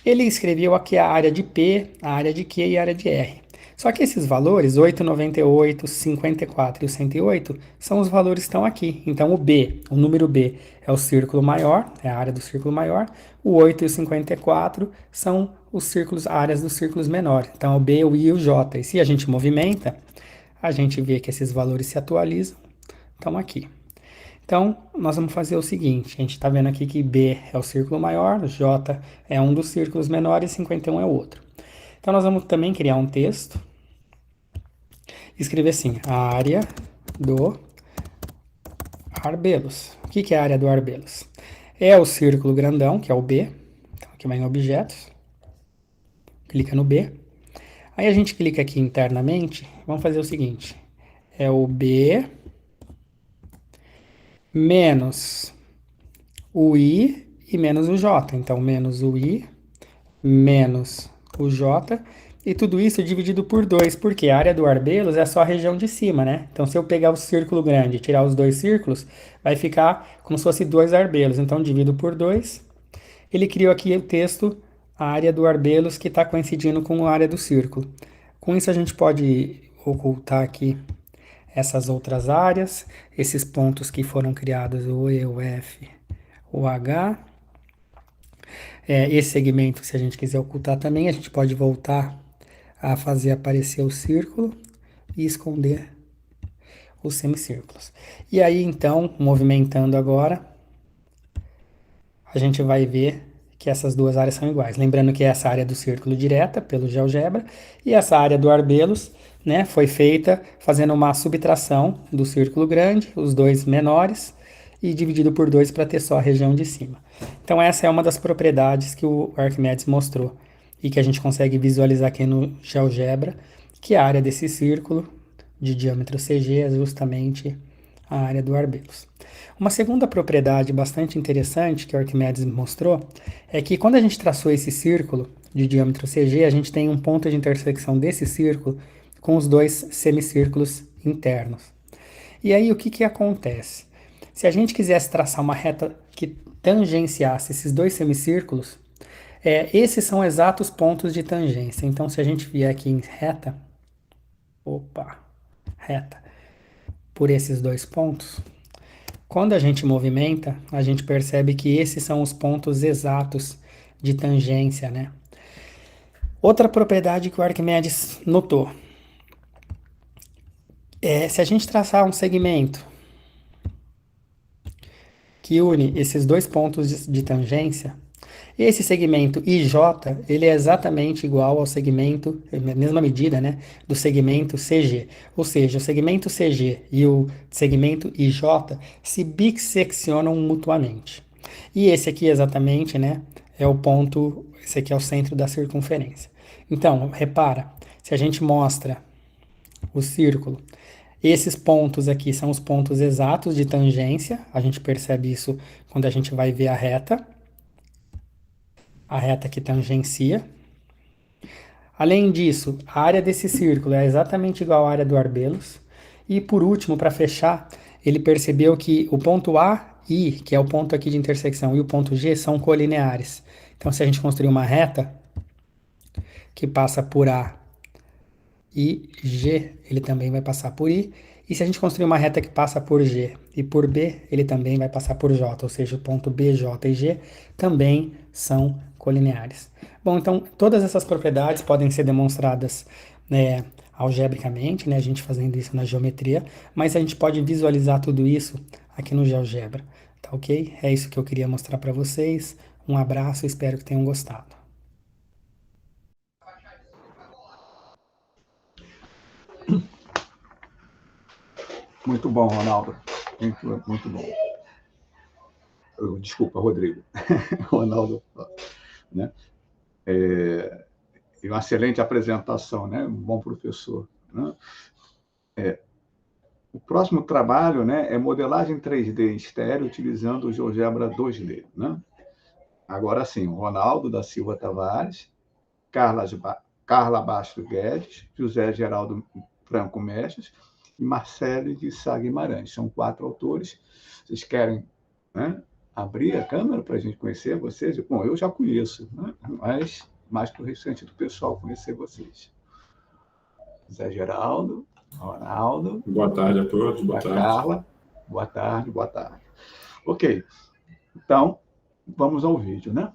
Ele escreveu aqui a área de P, a área de Q e a área de R. Só que esses valores, 8, 98, 54 e o 108, são os valores que estão aqui. Então, o B, o número B, é o círculo maior, é a área do círculo maior. O 8 e o 54 são os círculos, áreas dos círculos menores. Então, o B, o I e o J. E se a gente movimenta, a gente vê que esses valores se atualizam, estão aqui. Então, nós vamos fazer o seguinte, a gente está vendo aqui que B é o círculo maior, J é um dos círculos menores e 51 é o outro. Então, nós vamos também criar um texto, escrever assim, a área do Arbelos. O que é a área do Arbelos? É o círculo grandão, que é o B, então aqui vai em objetos, clica no B. Aí a gente clica aqui internamente, vamos fazer o seguinte, é o B menos o I e menos o J. Então, menos o I, menos o J, e tudo isso dividido por 2, porque a área do Arbelos é só a região de cima, né? Então, se eu pegar o círculo grande e tirar os 2 círculos, vai ficar como se fosse 2 Arbelos. Então, divido por 2. Ele criou aqui o texto, a área do Arbelos, que está coincidindo com a área do círculo. Com isso, a gente pode ocultar aqui essas outras áreas, esses pontos que foram criados, o E, o F, o H. Esse segmento, se a gente quiser ocultar também, a gente pode voltar a fazer aparecer o círculo e esconder os semicírculos. E aí, então, movimentando agora, a gente vai ver que essas duas áreas são iguais. Lembrando que essa área do círculo direta, pelo GeoGebra, e essa área do Arbelos, né, foi feita fazendo uma subtração do círculo grande, os dois menores, e dividido por 2 para ter só a região de cima. Então essa é uma das propriedades que o Arquimedes mostrou e que a gente consegue visualizar aqui no GeoGebra, que a área desse círculo de diâmetro CG é justamente a área do Arbelos. Uma segunda propriedade bastante interessante que o Arquimedes mostrou é que quando a gente traçou esse círculo de diâmetro CG, a gente tem um ponto de intersecção desse círculo com os dois semicírculos internos. E aí o que acontece? Se a gente quisesse traçar uma reta que tangenciasse esses dois semicírculos, esses são exatos pontos de tangência. Então, se a gente vier aqui em reta, reta, por esses dois pontos, quando a gente movimenta, a gente percebe que esses são os pontos exatos de tangência, né? Outra propriedade que o Arquimedes notou é se a gente traçar um segmento que une esses dois pontos de tangência, esse segmento IJ, ele é exatamente igual ao segmento, na mesma medida, né, do segmento CG. Ou seja, o segmento CG e o segmento IJ se bisseccionam mutuamente. E esse aqui exatamente, né, é o ponto, esse aqui é o centro da circunferência. Então, repara, se a gente mostra o círculo, esses pontos aqui são os pontos exatos de tangência, a gente percebe isso quando a gente vai ver a reta que tangencia. Além disso, a área desse círculo é exatamente igual à área do Arbelos. E por último, para fechar, ele percebeu que o ponto A, I, que é o ponto aqui de intersecção, e o ponto G são colineares. Então, se a gente construir uma reta que passa por A e G, ele também vai passar por I. E se a gente construir uma reta que passa por G e por B, ele também vai passar por J, ou seja, o ponto B, J e G também são colineares. Bom, então todas essas propriedades podem ser demonstradas, né, algebricamente, né, a gente fazendo isso na geometria, mas a gente pode visualizar tudo isso aqui no GeoGebra, tá ok? É isso que eu queria mostrar para vocês. Um abraço, espero que tenham gostado. Muito bom, Ronaldo. Muito bom. Desculpa, Rodrigo. Ronaldo, né? E uma excelente apresentação, né? Um bom professor, né? O próximo trabalho, né, é modelagem 3D em estéreo utilizando o GeoGebra 2D, né? Agora sim, Ronaldo da Silva Tavares, Carla Bastos Guedes, José Geraldo Franco Mestres e Marcelo de Sá Guimarães. São 4 autores. Vocês querem, né, abrir a câmera para a gente conhecer vocês? Bom, eu já conheço, né, mas mais para o restante do pessoal conhecer vocês. José Geraldo, Ronaldo. Boa tarde a todos. Boa tarde. Carla. Boa tarde, boa tarde. Ok. Então, vamos ao vídeo, né?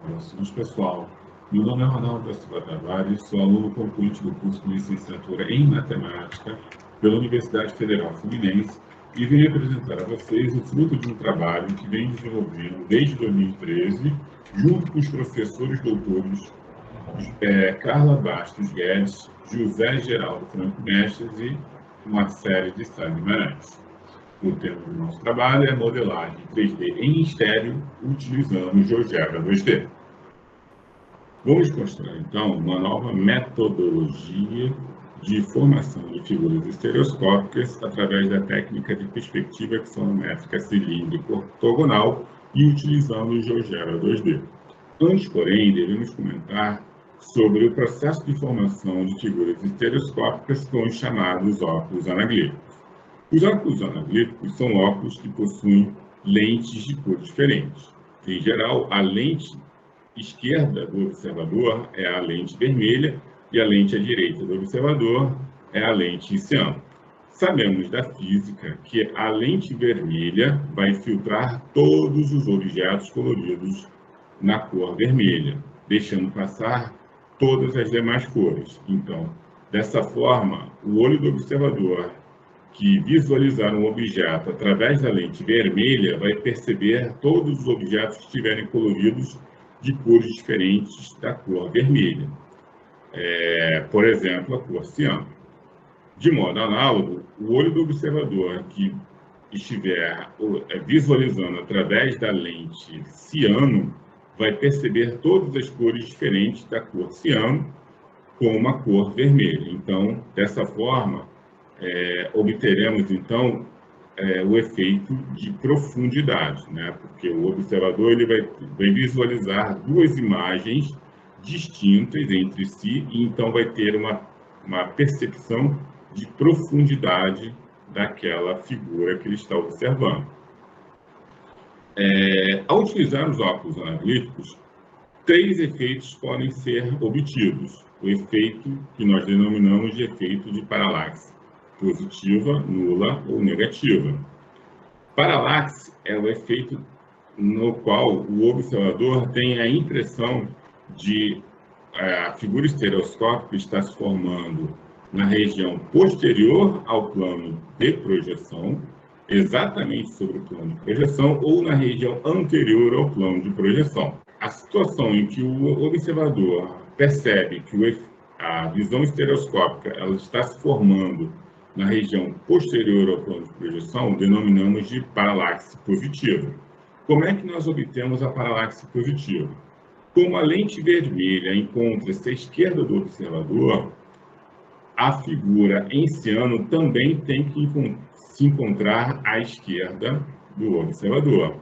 Saudações, pessoal. Meu nome é Ronaldo da Silva Tavares, sou aluno concluinte do curso de licenciatura em matemática pela Universidade Federal Fluminense e venho apresentar a vocês o fruto de um trabalho que venho desenvolvendo desde 2013, junto com os professores doutores Carla Bastos Guedes, José Geraldo Franco Mestres e Marcelo de Sá Guimarães. O tema do nosso trabalho é modelagem 3D em estéreo, utilizando o GeoGebra 2D. Vamos mostrar, então, uma nova metodologia de formação de figuras estereoscópicas através da técnica de perspectiva axonométrica cilíndrica ortogonal e utilizando o GeoGebra 2D. Antes, porém, devemos comentar sobre o processo de formação de figuras estereoscópicas com os chamados óculos anaglíticos. Os óculos anaglíticos são óculos que possuem lentes de cor diferentes. Em geral, a lente esquerda do observador é a lente vermelha e a lente à direita do observador é a lente ciano. Sabemos da física que a lente vermelha vai filtrar todos os objetos coloridos na cor vermelha, deixando passar todas as demais cores. Então, dessa forma, o olho do observador que visualizar um objeto através da lente vermelha vai perceber todos os objetos que estiverem coloridos de cores diferentes da cor vermelha. Por exemplo, a cor ciano. De modo análogo, o olho do observador que estiver visualizando através da lente ciano vai perceber todas as cores diferentes da cor ciano com uma cor vermelha. Então, dessa forma, obteremos, então, o efeito de profundidade, né? Porque o observador ele vai visualizar duas imagens distintas entre si e, então, vai ter uma percepção de profundidade daquela figura que ele está observando. Ao utilizar os óculos analíticos, 3 efeitos podem ser obtidos. O efeito que nós denominamos de efeito de paralaxe, positiva, nula ou negativa. Paralaxe é o efeito no qual o observador tem a impressão de a figura estereoscópica está se formando na região posterior ao plano de projeção, exatamente sobre o plano de projeção, ou na região anterior ao plano de projeção. A situação em que o observador percebe que a visão estereoscópica ela está se formando na região posterior ao plano de projeção, denominamos de paralaxe positiva. Como é que nós obtemos a paralaxe positiva? Como a lente vermelha encontra-se à esquerda do observador, a figura em ciano também tem que se encontrar à esquerda do observador.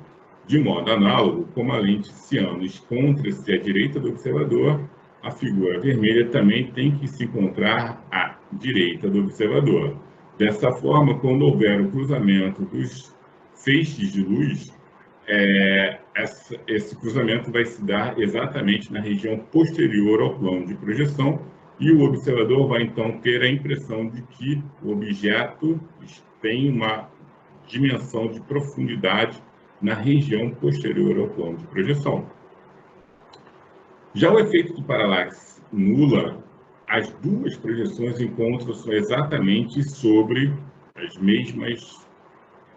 De modo análogo, como a lente ciano encontra-se à direita do observador, a figura vermelha também tem que se encontrar à direita do observador. Dessa forma, quando houver o cruzamento dos feixes de luz, esse cruzamento vai se dar exatamente na região posterior ao plano de projeção e o observador vai então ter a impressão de que o objeto tem uma dimensão de profundidade na região posterior ao plano de projeção. Já o efeito de paralaxe nula, as duas projeções encontram-se exatamente sobre as mesmas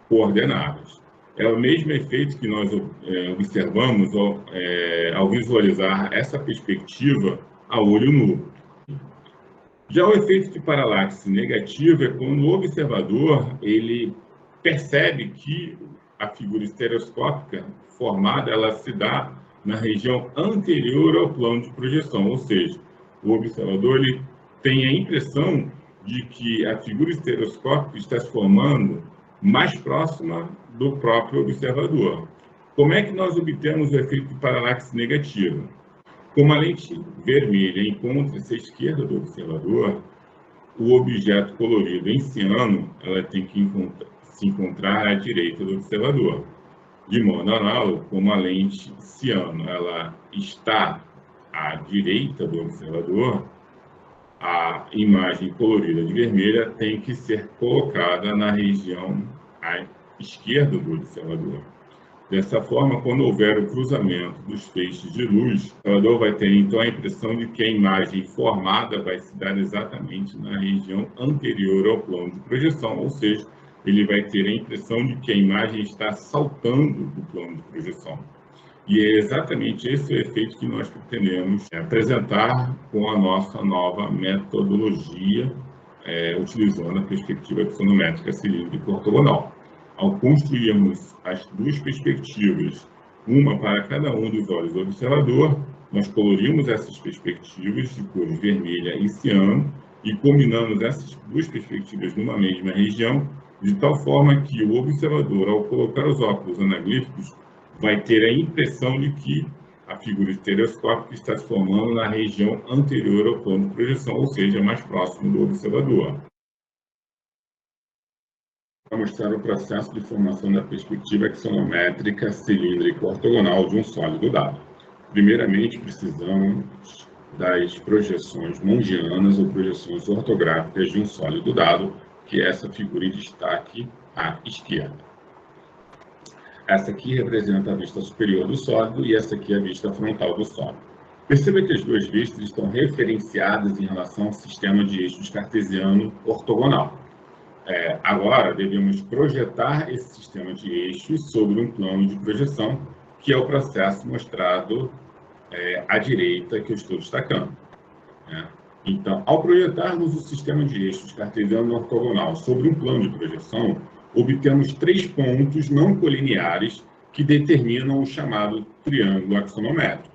coordenadas. É o mesmo efeito que nós observamos ao visualizar essa perspectiva a olho nu. Já o efeito de paralaxe negativo é quando o observador ele percebe que a figura estereoscópica formada ela se dá na região anterior ao plano de projeção, ou seja, o observador ele tem a impressão de que a figura estereoscópica está se formando mais próxima do próprio observador. Como é que nós obtemos o efeito de paralaxe negativo? Como a lente vermelha encontra-se à esquerda do observador, o objeto colorido em ciano ela tem que se encontrar à direita do observador. De modo análogo, como a lente ciano ela está à direita do observador, a imagem colorida de vermelha tem que ser colocada na região à esquerda do observador. Dessa forma, quando houver o cruzamento dos feixes de luz, o observador vai ter então a impressão de que a imagem formada vai se dar exatamente na região anterior ao plano de projeção, ou seja, ele vai ter a impressão de que a imagem está saltando do plano de projeção. E é exatamente esse o efeito que nós pretendemos apresentar com a nossa nova metodologia, utilizando a perspectiva axonométrica cilíndrica ortogonal. Ao construirmos as duas perspectivas, uma para cada um dos olhos do observador, nós colorimos essas perspectivas de cores vermelha e ciano e combinamos essas duas perspectivas numa mesma região, de tal forma que o observador, ao colocar os óculos anaglíficos, vai ter a impressão de que a figura estereoscópica está se formando na região anterior ao plano de projeção, ou seja, mais próximo do observador. Para mostrar o processo de formação da perspectiva axonométrica cilíndrica ortogonal de um sólido dado. Primeiramente, precisamos das projeções mongianas ou projeções ortográficas de um sólido dado, que é essa figura em destaque à esquerda. Essa aqui representa a vista superior do sólido e essa aqui é a vista frontal do sólido. Perceba que as duas vistas estão referenciadas em relação ao sistema de eixos cartesiano ortogonal. Agora, devemos projetar esse sistema de eixos sobre um plano de projeção, que é o processo mostrado à direita que eu estou destacando. Então, ao projetarmos o sistema de eixos cartesiano ortogonal sobre um plano de projeção, obtemos 3 pontos não colineares que determinam o chamado triângulo axonométrico.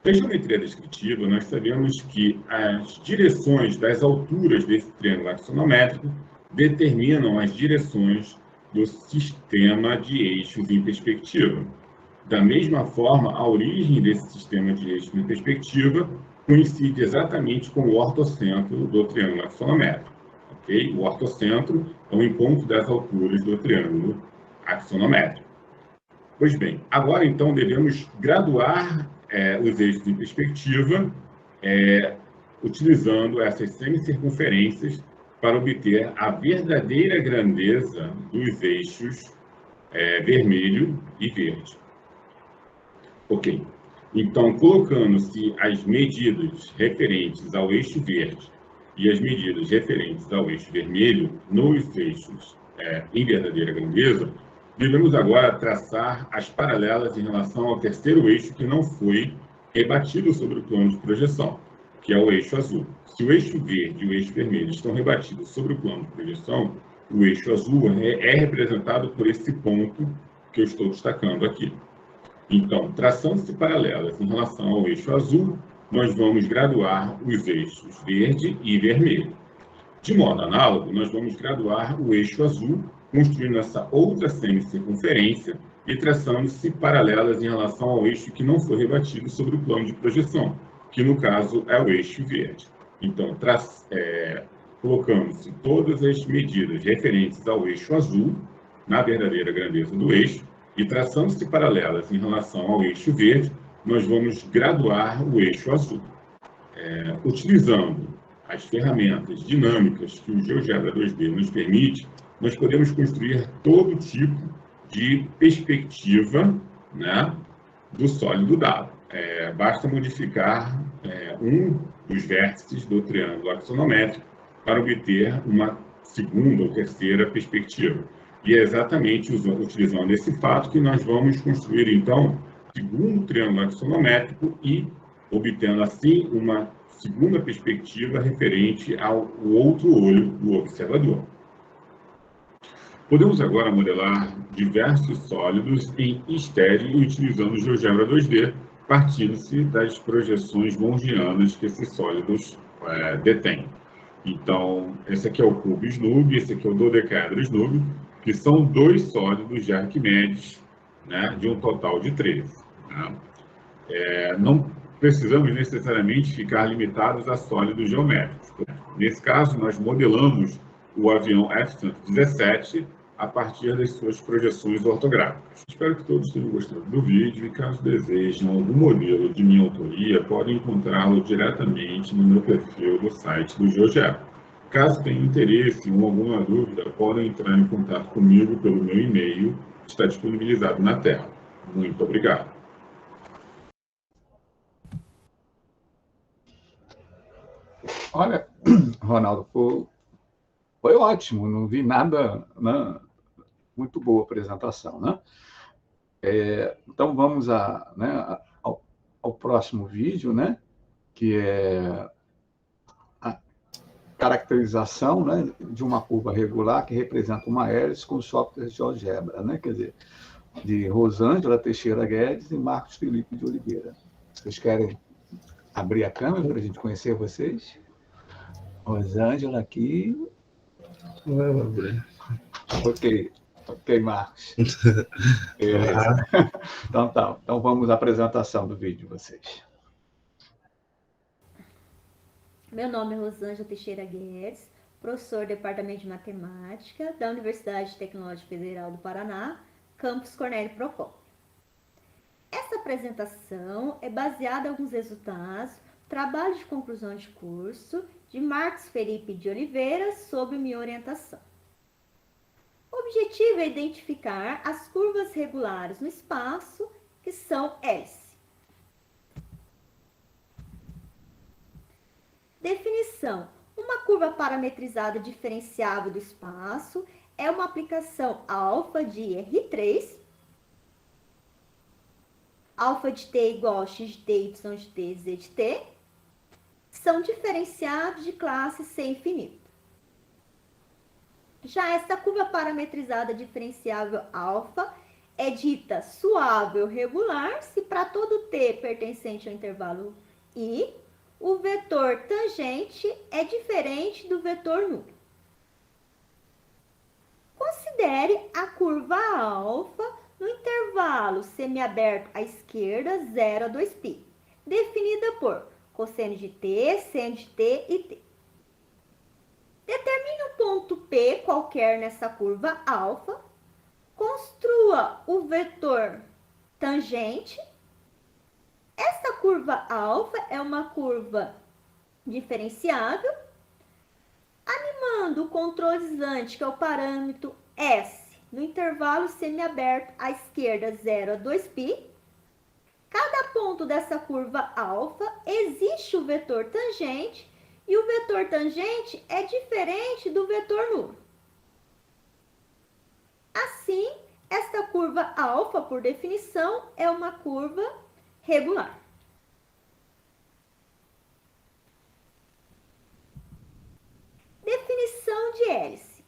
Na geometria descritiva, nós sabemos que as direções das alturas desse triângulo axonométrico determinam as direções do sistema de eixos em perspectiva. Da mesma forma, a origem desse sistema de eixos em perspectiva coincide exatamente com o ortocentro do triângulo axonométrico. Okay? O ortocentro é o encontro das alturas do triângulo axonométrico. Pois bem, agora então devemos graduar os eixos em perspectiva utilizando essas semicircunferências para obter a verdadeira grandeza dos eixos vermelho e verde. Ok. Então, colocando-se as medidas referentes ao eixo verde e as medidas referentes ao eixo vermelho nos eixos em verdadeira grandeza, devemos agora traçar as paralelas em relação ao terceiro eixo que não foi rebatido sobre o plano de projeção, que é o eixo azul. Se o eixo verde e o eixo vermelho estão rebatidos sobre o plano de projeção, o eixo azul é representado por esse ponto que eu estou destacando aqui. Então, traçando-se paralelas em relação ao eixo azul, nós vamos graduar os eixos verde e vermelho. De modo análogo, nós vamos graduar o eixo azul, construindo essa outra semicircunferência e traçando-se paralelas em relação ao eixo que não foi rebatido sobre o plano de projeção, que no caso é o eixo verde. Então, colocando-se todas as medidas referentes ao eixo azul, na verdadeira grandeza do eixo, e traçando-se paralelas em relação ao eixo verde, nós vamos graduar o eixo azul. Utilizando as ferramentas dinâmicas que o GeoGebra 2D nos permite, nós podemos construir todo tipo de perspectiva, né, do sólido dado. Basta modificar um dos vértices do triângulo axonométrico para obter uma segunda ou terceira perspectiva. E é exatamente utilizando esse fato que nós vamos construir, então, o segundo triângulo axonométrico e obtendo, assim, uma segunda perspectiva referente ao outro olho do observador. Podemos agora modelar diversos sólidos em estéreo utilizando o GeoGebra 2D, partindo-se das projeções mongianas que esses sólidos detêm. Então, esse aqui é o cubo Snub, esse aqui é o dodecaedro Snub, que são dois sólidos de Arquimedes, né, de um total de 13. Né? Não precisamos necessariamente ficar limitados a sólidos geométricos. Nesse caso, nós modelamos o avião F-117 a partir das suas projeções ortográficas. Espero que todos tenham gostado do vídeo e, caso desejem algum modelo de minha autoria, podem encontrá-lo diretamente no meu perfil do site do GeoGebra. Caso tenham interesse ou alguma dúvida, podem entrar em contato comigo pelo meu e-mail, que está disponibilizado na tela. Muito obrigado. Olha, Ronaldo, foi ótimo, não vi nada, né? Muito boa apresentação, né? Então vamos ao próximo vídeo, né? Que é a caracterização, né, de uma curva regular que representa uma hélice com software de GeoGebra, né? Quer dizer, de Rosângela Teixeira Guedes e Marcos Felipe de Oliveira. Vocês querem abrir a câmera para a gente conhecer vocês? Rosângela aqui. Ok, Marcos. Então tá. Então vamos à apresentação do vídeo de vocês. Meu nome é Rosângela Teixeira Guedes, professor do Departamento de Matemática da Universidade Tecnológica Federal do Paraná, campus Cornélio Procópio. Essa apresentação é baseada em alguns resultados do trabalho de conclusão de curso de Marcos Felipe de Oliveira sob minha orientação. O objetivo é identificar as curvas regulares no espaço, que são hélice. Definição: uma curva parametrizada diferenciável do espaço é uma aplicação alfa de R3, alfa de t igual a x de t, y de t, z de t, são diferenciados de classe C infinito. Já essa curva parametrizada diferenciável alfa é dita suável regular se para todo t pertencente ao intervalo I, o vetor tangente é diferente do vetor núcleo. Considere a curva alfa no intervalo semiaberto à esquerda 0 a 2π, definida por cosseno de t, seno de t e t. Determine um ponto P qualquer nessa curva alfa, construa o vetor tangente. Essa curva alfa é uma curva diferenciável, animando o controlizante, que é o parâmetro S, no intervalo semiaberto à esquerda 0 a 2π, cada ponto dessa curva alfa existe o vetor tangente e o vetor tangente é diferente do vetor nulo. Assim, esta curva alfa, por definição, é uma curva regular. Definição de hélice.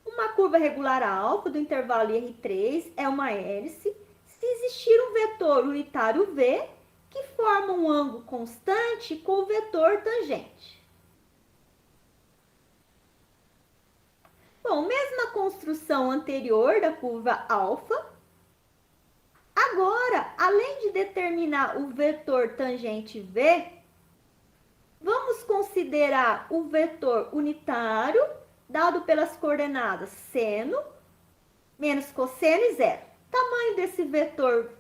Uma curva regular alfa do intervalo IR3 é uma hélice se existir um vetor unitário V que forma um ângulo constante com o vetor tangente. Bom, mesma construção anterior da curva alfa. Agora, além de determinar o vetor tangente V, vamos considerar o vetor unitário dado pelas coordenadas seno menos cosseno e zero. O tamanho desse vetor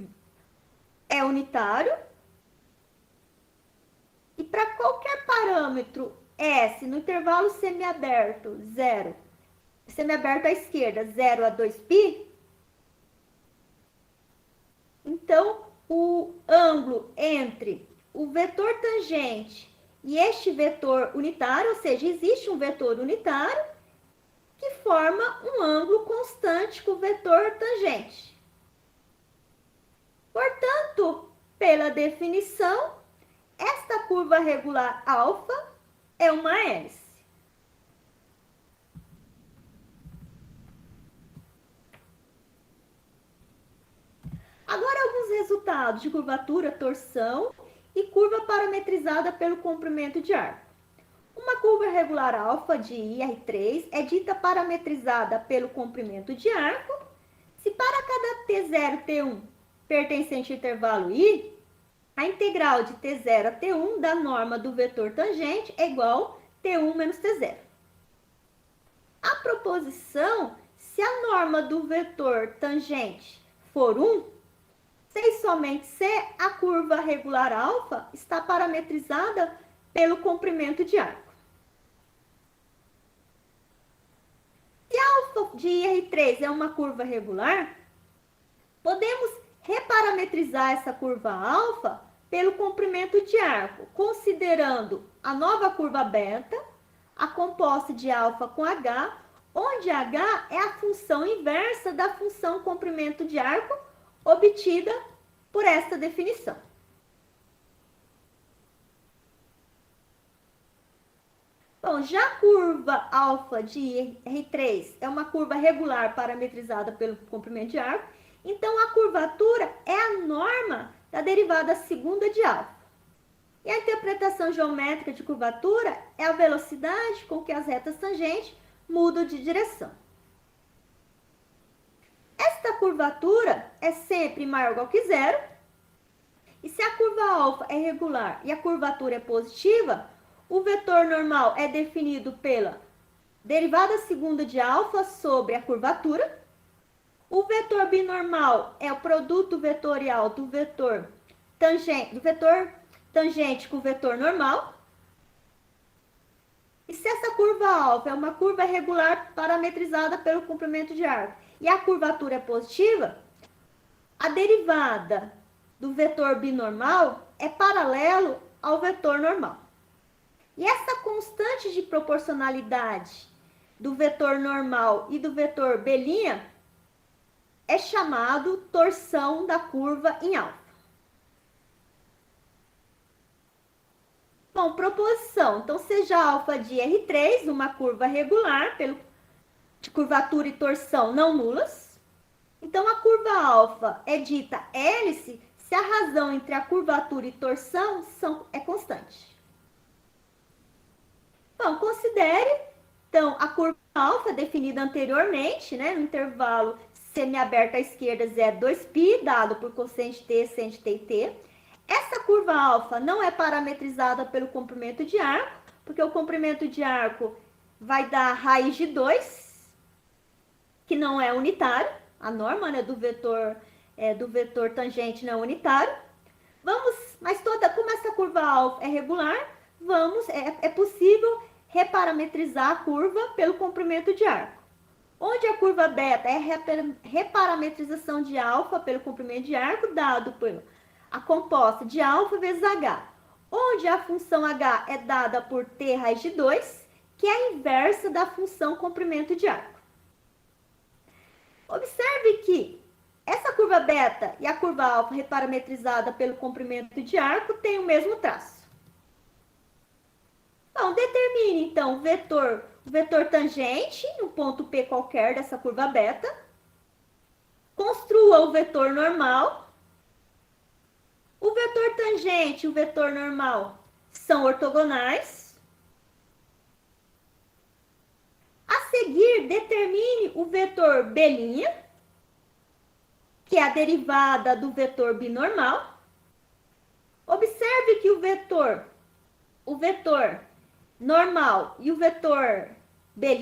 é unitário. E para qualquer parâmetro S no intervalo semiaberto, semiaberto à esquerda, 0 a 2π, então o ângulo entre o vetor tangente e este vetor unitário, ou seja, existe um vetor unitário que forma um ângulo constante com o vetor tangente. Portanto, pela definição, esta curva regular alfa é uma hélice. Agora, alguns resultados de curvatura, torção e curva parametrizada pelo comprimento de arco. Uma curva regular alfa de IR3 é dita parametrizada pelo comprimento de arco se para cada T0, T1 pertencente ao intervalo I, a integral de T0 a T1 da norma do vetor tangente é igual a T1 menos T0. A proposição, se a norma do vetor tangente for 1, se e somente se a curva regular alfa está parametrizada pelo comprimento de arco. Se a alfa de IR3 é uma curva regular, podemos reparametrizar essa curva alfa pelo comprimento de arco, considerando a nova curva beta, a composta de alfa com h, onde h é a função inversa da função comprimento de arco obtida por esta definição. Bom, já a curva alfa de R3 é uma curva regular parametrizada pelo comprimento de arco, então a curvatura é a norma da derivada segunda de alfa. E a interpretação geométrica de curvatura é a velocidade com que as retas tangentes mudam de direção. Esta curvatura é sempre maior ou igual que zero. E se a curva alfa é regular e a curvatura é positiva, o vetor normal é definido pela derivada segunda de alfa sobre a curvatura. O vetor binormal é o produto vetorial do vetor tangente com o vetor normal. E se essa curva alfa é uma curva regular parametrizada pelo comprimento de arco e a curvatura é positiva, a derivada do vetor binormal é paralelo ao vetor normal. E essa constante de proporcionalidade do vetor normal e do vetor B' é chamado torção da curva em alfa. Bom, proposição. Então, seja alfa de R3, uma curva regular, de curvatura e torção não nulas. Então, a curva alfa é dita hélice se a razão entre a curvatura e torção é constante. Bom, considere, então, a curva alfa definida anteriormente, né, no intervalo semiaberto à esquerda 0, 2π, dado por cosseno de t, seno de t e t. Essa curva alfa não é parametrizada pelo comprimento de arco, porque o comprimento de arco vai dar raiz de 2, que não é unitário, a norma, né, do vetor tangente não é unitário. Mas como essa curva alfa é regular, é possível reparametrizar a curva pelo comprimento de arco. onde a curva beta é reparametrização de alfa pelo comprimento de arco dado por a composta de alfa vezes h, onde a função h é dada por t raiz de 2, que é a inversa da função comprimento de arco. Observe que essa curva beta e a curva alfa reparametrizada pelo comprimento de arco têm o mesmo traço. Então, determine então o vetor tangente no ponto P qualquer dessa curva beta. Construa o vetor normal. O vetor tangente e o vetor normal são ortogonais. A seguir, determine o vetor B', que é a derivada do vetor binormal. Observe que o vetor normal e o vetor B'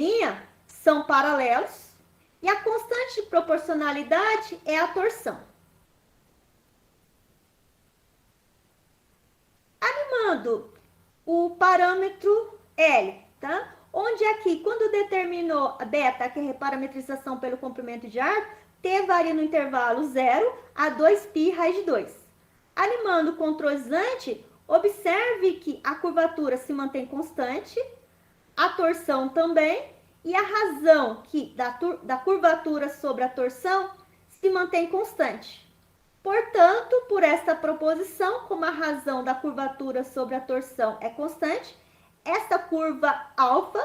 são paralelos e a constante de proporcionalidade é a torção. Animando o parâmetro L, tá? Onde aqui, quando determinou a beta, que é a reparametrização pelo comprimento de arco, T varia no intervalo 0 a 2π raiz de 2. Animando o controlizante, observe que a curvatura se mantém constante, a torção também, e a razão da curvatura sobre a torção se mantém constante. Portanto, por esta proposição, como a razão da curvatura sobre a torção é constante, esta curva alfa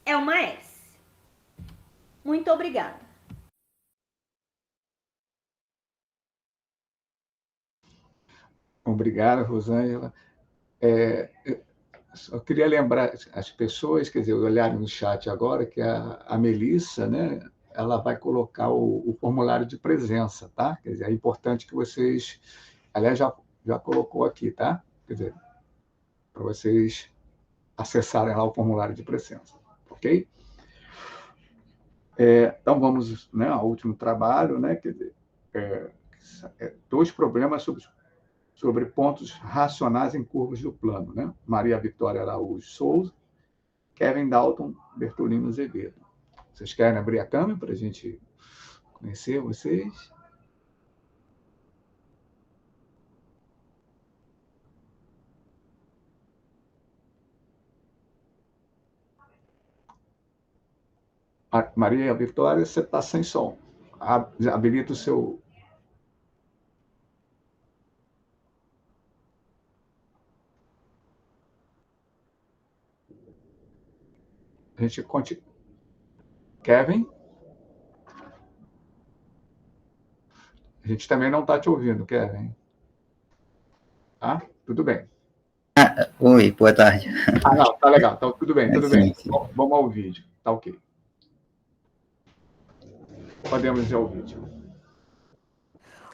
é uma S. Muito obrigada. Obrigado, Rosângela. Só queria lembrar as pessoas, quer dizer, olharem no chat agora, que a Melissa, né, ela vai colocar o formulário de presença, tá? Quer dizer, é importante que vocês... Aliás, já colocou aqui, tá? Quer dizer, para vocês acessarem lá o formulário de presença, ok? Então, vamos, né, ao último trabalho, né? Quer dizer, dois problemas sobre pontos racionais em curvas do plano, né? Maria Vitória Araújo Souza, Kevin Dalton, Bertolino Azevedo. Vocês querem abrir a câmera para a gente conhecer vocês? Maria Vitória, você está sem som. Habilita o seu... A gente continua. Kevin? A gente também não está te ouvindo, Kevin. Tá? Tudo bem. Oi, boa tarde. Não, tá legal. Então, tudo bem, tudo bem. Sim. Vamos ao vídeo. Tá ok. Podemos ir ao vídeo.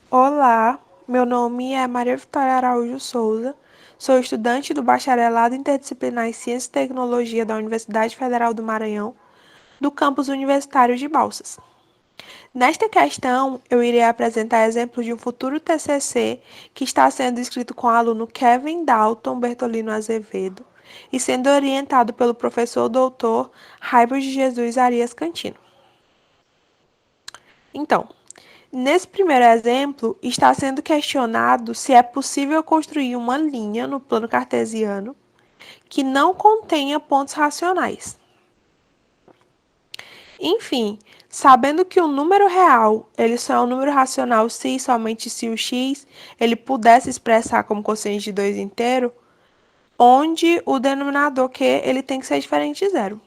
Olá, meu nome é Maria Vitória Araújo Souza, sou estudante do Bacharelado Interdisciplinar em Ciência e Tecnologia da Universidade Federal do Maranhão, do campus universitário de Balsas. Nesta questão, eu irei apresentar exemplos de um futuro TCC que está sendo escrito com o aluno Kevin Dalton Bertolino Azevedo e sendo orientado pelo professor doutor Raiber de Jesus Arias Cantino. Então, nesse primeiro exemplo, está sendo questionado se é possível construir uma linha no plano cartesiano que não contenha pontos racionais. Enfim, sabendo que o número real ele só é um número racional se e somente se o x ele pudesse expressar como quociente de 2 inteiro, onde o denominador q ele tem que ser diferente de zero.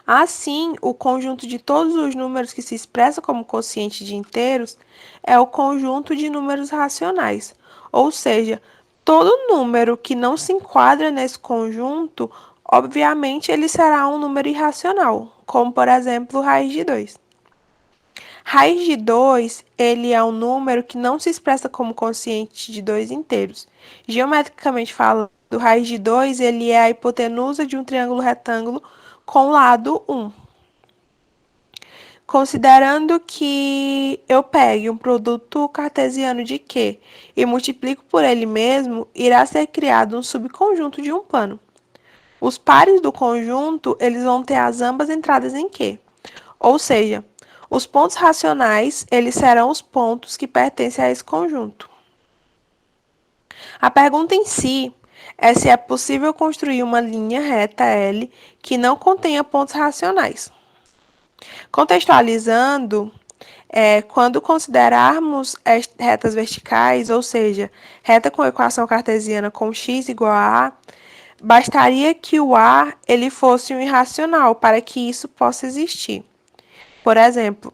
Assim, o conjunto de todos os números que se expressa como quociente de inteiros é o conjunto de números racionais, ou seja, todo número que não se enquadra nesse conjunto, obviamente ele será um número irracional, como por exemplo raiz de 2. Raiz de 2, ele é um número que não se expressa como quociente de 2 inteiros. Geometricamente falando, raiz de 2 ele é a hipotenusa de um triângulo retângulo com lado 1. Considerando que eu pegue um produto cartesiano de Q e multiplico por ele mesmo, irá ser criado um subconjunto de um plano. Os pares do conjunto, eles vão ter as ambas entradas em Q. Ou seja, os pontos racionais, eles serão os pontos que pertencem a esse conjunto. A pergunta em si é se é possível construir uma linha reta L que não contenha pontos racionais. Contextualizando, quando considerarmos retas verticais, ou seja, reta com equação cartesiana com x igual a A, bastaria que o A ele fosse um irracional para que isso possa existir. Por exemplo,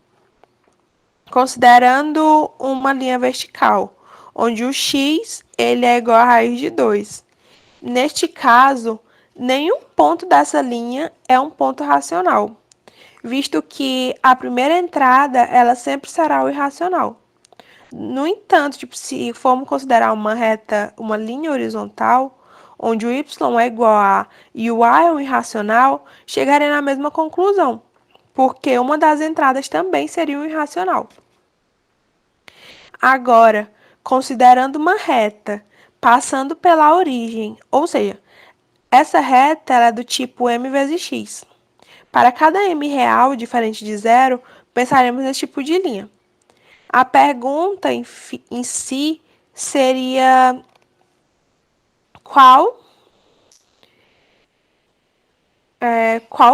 considerando uma linha vertical, onde o x ele é igual a raiz de 2. Neste caso, nenhum ponto dessa linha é um ponto racional, visto que a primeira entrada ela sempre será o irracional. No entanto, se formos considerar uma reta, uma linha horizontal, onde o y é igual a A e o A é um irracional, chegarei na mesma conclusão, porque uma das entradas também seria um irracional. Agora, considerando uma reta passando pela origem, ou seja, essa reta ela é do tipo m vezes x. Para cada m real diferente de zero, pensaremos nesse tipo de linha. A pergunta em si seria qual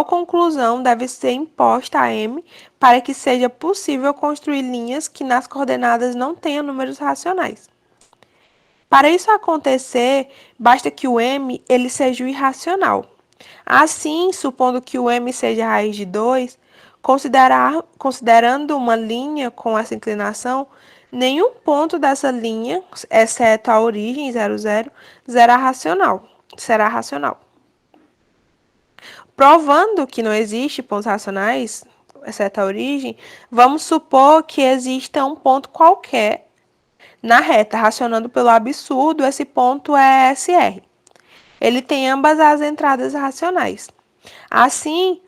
conclusão deve ser imposta a M para que seja possível construir linhas que nas coordenadas não tenham números racionais. Para isso acontecer, basta que o M ele seja o irracional. Assim, supondo que o M seja a raiz de 2, considerando uma linha com essa inclinação, nenhum ponto dessa linha, exceto a origem 0, 0, será racional. Provando que não existe pontos racionais, exceto a origem, vamos supor que exista um ponto qualquer na reta, racionando pelo absurdo, esse ponto é SR. Ele tem ambas as entradas racionais. Assim,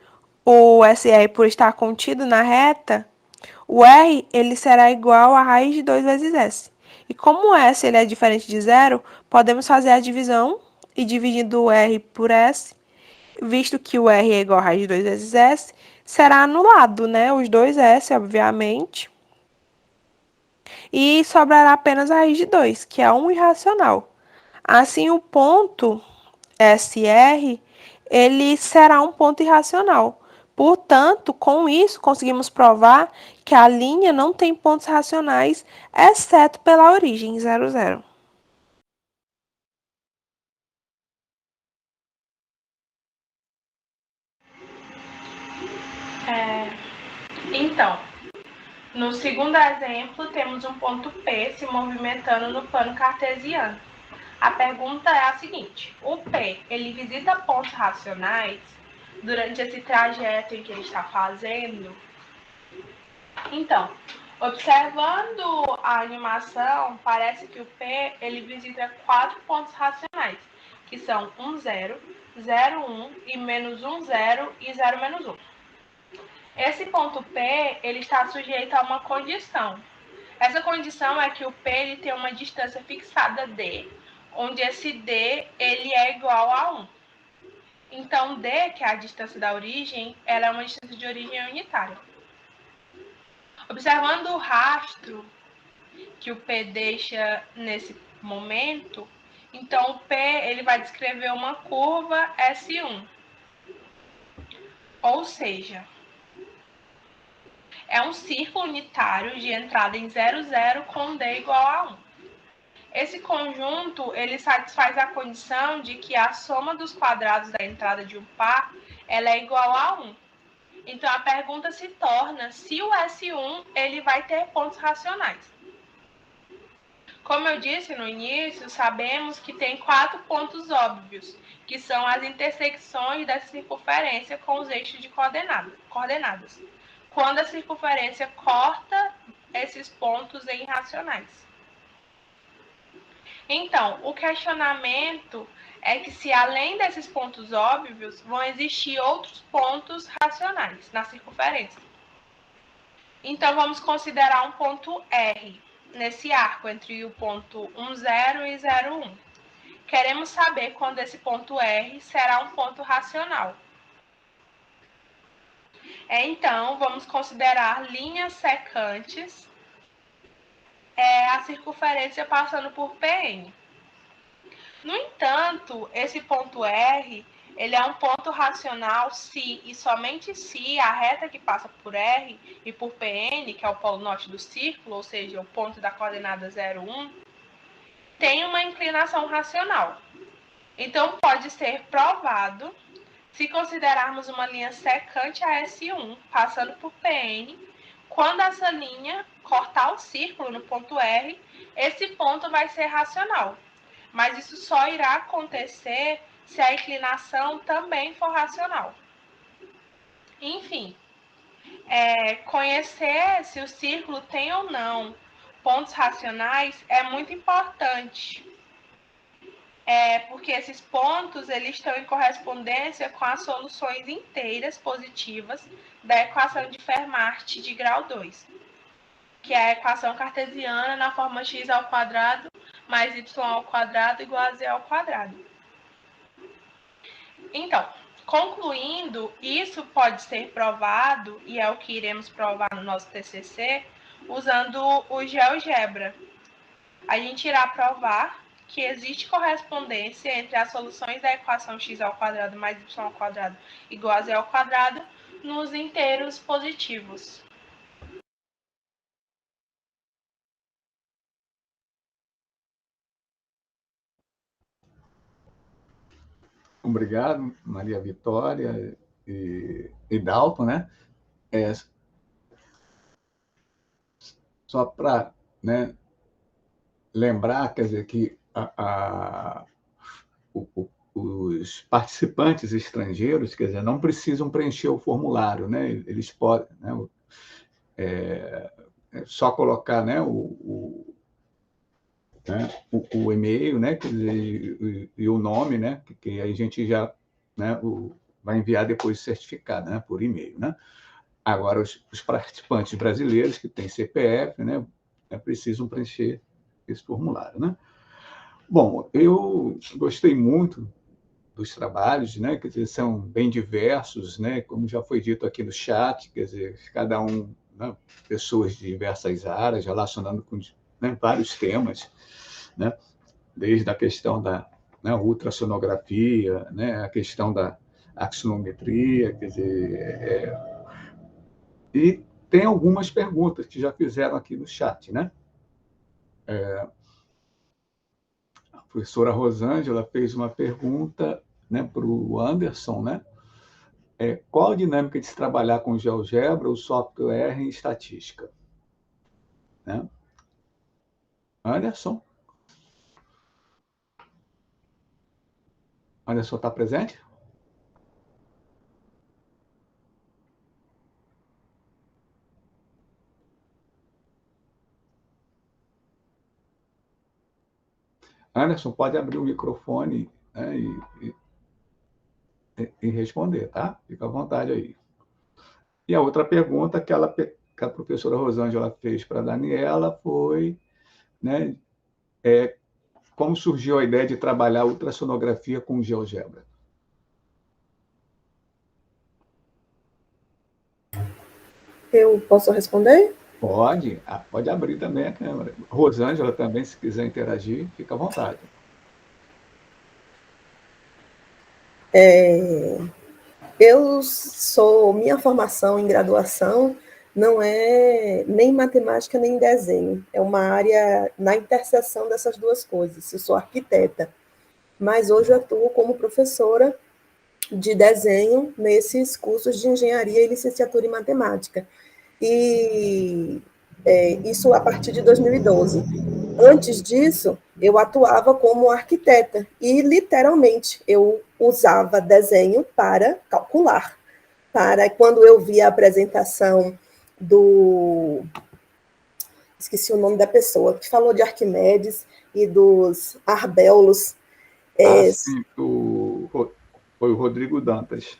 o SR, por estar contido na reta, o R ele será igual a raiz de 2 vezes S. E como o S ele é diferente de zero, podemos fazer a divisão e dividindo o R por S, visto que o R é igual a raiz de 2 vezes S, será anulado, né? Os dois S, obviamente. E sobrará apenas a raiz de 2, que é um irracional. Assim, o ponto SR, ele será um ponto irracional. Portanto, com isso, conseguimos provar que a linha não tem pontos racionais, exceto pela origem 0, 0. Então, no segundo exemplo, temos um ponto P se movimentando no plano cartesiano. A pergunta é a seguinte: o P, ele visita pontos racionais durante esse trajeto em que ele está fazendo? Então, observando a animação, parece que o P, ele visita 4 pontos racionais, que são 1, 0, 0, 1 e menos 1, 0 e 0, menos 1. Esse ponto P, ele está sujeito a uma condição. Essa condição é que o P ele tem uma distância fixada D, onde esse D ele é igual a 1. Então, D, que é a distância da origem, ela é uma distância de origem unitária. Observando o rastro que o P deixa nesse momento, então o P ele vai descrever uma curva S1. Ou seja, é um círculo unitário de entrada em 0, 0 com D igual a 1. Esse conjunto ele satisfaz a condição de que a soma dos quadrados da entrada de um par ela é igual a 1. Então, a pergunta se torna se o S1 ele vai ter pontos racionais. Como eu disse no início, sabemos que tem 4 pontos óbvios, que são as intersecções da circunferência com os eixos de coordenadas, quando a circunferência corta esses pontos em racionais. Então, o questionamento é que se além desses pontos óbvios, vão existir outros pontos racionais na circunferência. Então, vamos considerar um ponto R, nesse arco entre o ponto 1, 0 e 0, 1. queremos saber quando esse ponto R será um ponto racional. Então, vamos considerar linhas secantes, a circunferência passando por PN. No entanto, esse ponto R, ele é um ponto racional se e somente se a reta que passa por R e por PN, que é o polo norte do círculo, ou seja, o ponto da coordenada 0, 1, tem uma inclinação racional. Então, pode ser provado se considerarmos uma linha secante a S1, passando por PN, quando essa linha cortar o círculo no ponto R, esse ponto vai ser racional. Mas isso só irá acontecer se a inclinação também for racional. Enfim, conhecer se o círculo tem ou não pontos racionais é muito importante. Porque esses pontos eles estão em correspondência com as soluções inteiras positivas da equação de Fermat de grau 2, que é a equação cartesiana na forma x² mais y² igual a z². Então, concluindo, isso pode ser provado, e é o que iremos provar no nosso TCC, usando o GeoGebra. A gente irá provar que existe correspondência entre as soluções da equação x² mais y² igual a z² nos inteiros positivos. Obrigado, Maria Vitória e Dalton, né? Só para, né, lembrar, quer dizer, que os participantes estrangeiros, quer dizer, não precisam preencher o formulário, né? Eles podem, né, só colocar, né, o e-mail, né, quer dizer, e o nome, né, que a gente já, né, vai enviar depois o certificado, né, por e-mail, né? Agora, os participantes brasileiros que têm CPF, né, precisam preencher esse formulário, né? Bom, eu gostei muito dos trabalhos, né? Quer dizer, são bem diversos, né? Como já foi dito aqui no chat, quer dizer, cada um, né, pessoas de diversas áreas, relacionando com, né, vários temas, né? Desde a questão da, né, ultrassonografia, né, a questão da axonometria, quer dizer, e tem algumas perguntas que já fizeram aqui no chat, né? A professora Rosângela fez uma pergunta, né, para o Anderson, né? Qual a dinâmica de se trabalhar com GeoGebra ou software em estatística? Né? Anderson? Anderson está presente? Anderson, pode abrir o microfone, né, e responder, tá? Fica à vontade aí. E a outra pergunta que a professora Rosângela fez para a Daniela foi, né, como surgiu a ideia de trabalhar a ultrassonografia com GeoGebra? Eu posso responder? Pode abrir também a câmera. Rosângela também, se quiser interagir, fica à vontade. Minha formação em graduação não é nem matemática nem desenho, é uma área na interseção dessas duas coisas. Eu sou arquiteta, mas hoje eu atuo como professora de desenho nesses cursos de engenharia e licenciatura em matemática. E isso a partir de 2012. Antes disso, eu atuava como arquiteta e, literalmente, eu usava desenho para calcular. Quando eu via a apresentação esqueci o nome da pessoa, que falou de Arquimedes e dos arbéolos. Sim, foi o Rodrigo Dantas.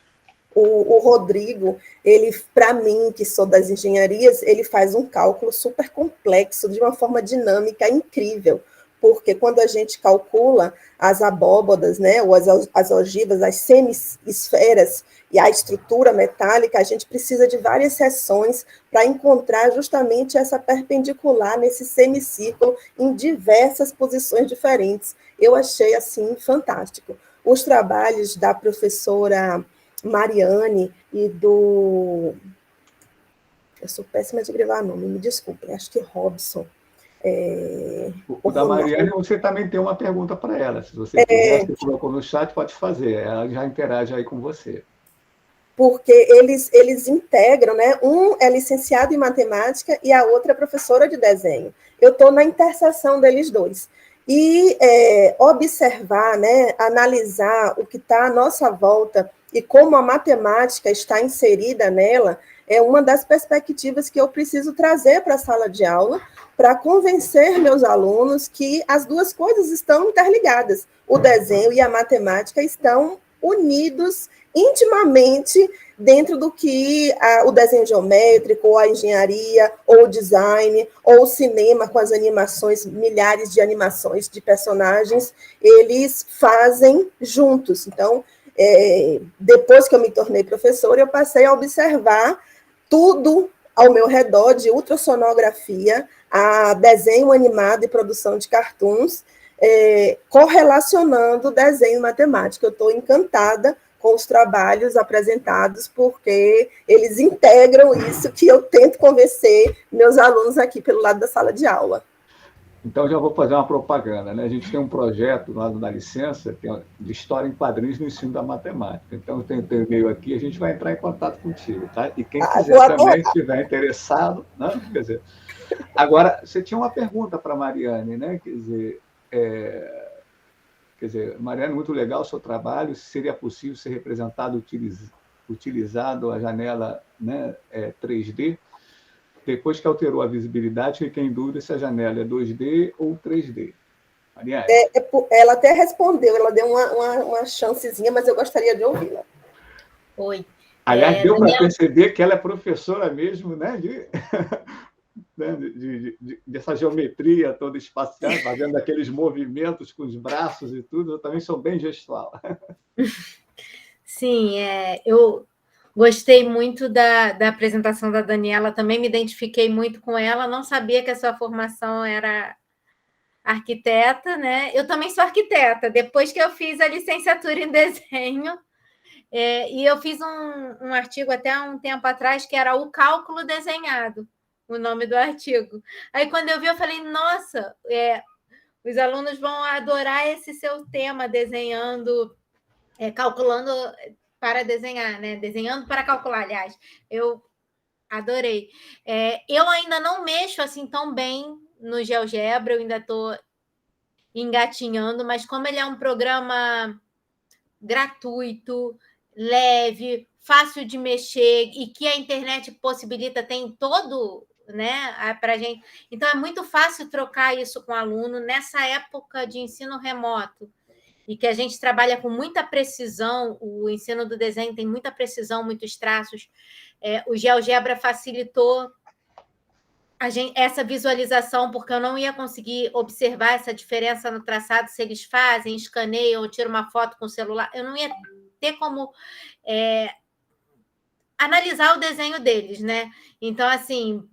O Rodrigo, ele, para mim, que sou das engenharias, ele faz um cálculo super complexo, de uma forma dinâmica incrível, porque quando a gente calcula as abóbodas, né, ou as ogivas, as semi-esferas e a estrutura metálica, a gente precisa de várias seções para encontrar justamente essa perpendicular nesse semicírculo em diversas posições diferentes. Eu achei, assim, fantástico. Os trabalhos da professora Mariane e do... Eu sou péssima de gravar nome, me desculpem, acho que Robson. O da Mariane, você também tem uma pergunta para ela. Se você quiser, você colocou no chat, pode fazer. Ela já interage aí com você. Porque eles integram, né? Um é licenciado em matemática e a outra é professora de desenho. Eu estou na interseção deles dois. E observar, né, analisar o que está à nossa volta e como a matemática está inserida nela é uma das perspectivas que eu preciso trazer para a sala de aula para convencer meus alunos que as duas coisas estão interligadas. O desenho e a matemática estão unidos intimamente dentro do que o desenho geométrico, ou a engenharia, ou o design, ou o cinema com as animações, milhares de animações de personagens, eles fazem juntos. Então, depois que eu me tornei professora, eu passei a observar tudo ao meu redor de ultrassonografia, a desenho animado e produção de cartoons, correlacionando desenho e matemática. Eu estou encantada com os trabalhos apresentados, porque eles integram isso que eu tento convencer meus alunos aqui pelo lado da sala de aula. Então, já vou fazer uma propaganda, né? A gente tem um projeto lá na licença de história em quadrinhos no ensino da matemática. Então, tem um e-mail aqui, a gente vai entrar em contato contigo, tá? E quem quiser também, estiver interessado, né? Quer dizer, agora, você tinha uma pergunta para a Mariane, né? Quer dizer, Mariane, muito legal o seu trabalho. Seria possível ser representado utilizado a janela, né, 3D? Depois que alterou a visibilidade, fiquei em dúvida se a janela é 2D ou 3D. Mariane. Ela até respondeu, ela deu uma chancezinha, mas eu gostaria de ouvi-la. Oi. Aliás, deu para perceber que ela é professora mesmo, né, dessa geometria toda espacial, fazendo aqueles movimentos com os braços e tudo. Eu também sou bem gestual. Sim, eu gostei muito da apresentação da Daniela, também me identifiquei muito com ela, não sabia que a sua formação era arquiteta, né? Eu também sou arquiteta, depois que eu fiz a licenciatura em desenho, e eu fiz um artigo até há um tempo atrás, que era o cálculo desenhado, o nome do artigo. Aí, quando eu vi, eu falei, nossa, os alunos vão adorar esse seu tema, desenhando, calculando para desenhar, né? Desenhando para calcular, aliás. Eu adorei. Eu ainda não mexo assim tão bem no GeoGebra, eu ainda estou engatinhando, mas como ele é um programa gratuito, leve, fácil de mexer e que a internet possibilita, tem todo, né, para gente. Então, é muito fácil trocar isso com o aluno nessa época de ensino remoto e que a gente trabalha com muita precisão. O ensino do desenho tem muita precisão, muitos traços. O GeoGebra facilitou essa visualização, porque eu não ia conseguir observar essa diferença no traçado, se eles fazem, escaneiam, tiram uma foto com o celular, eu não ia ter como analisar o desenho deles, né? Então, assim,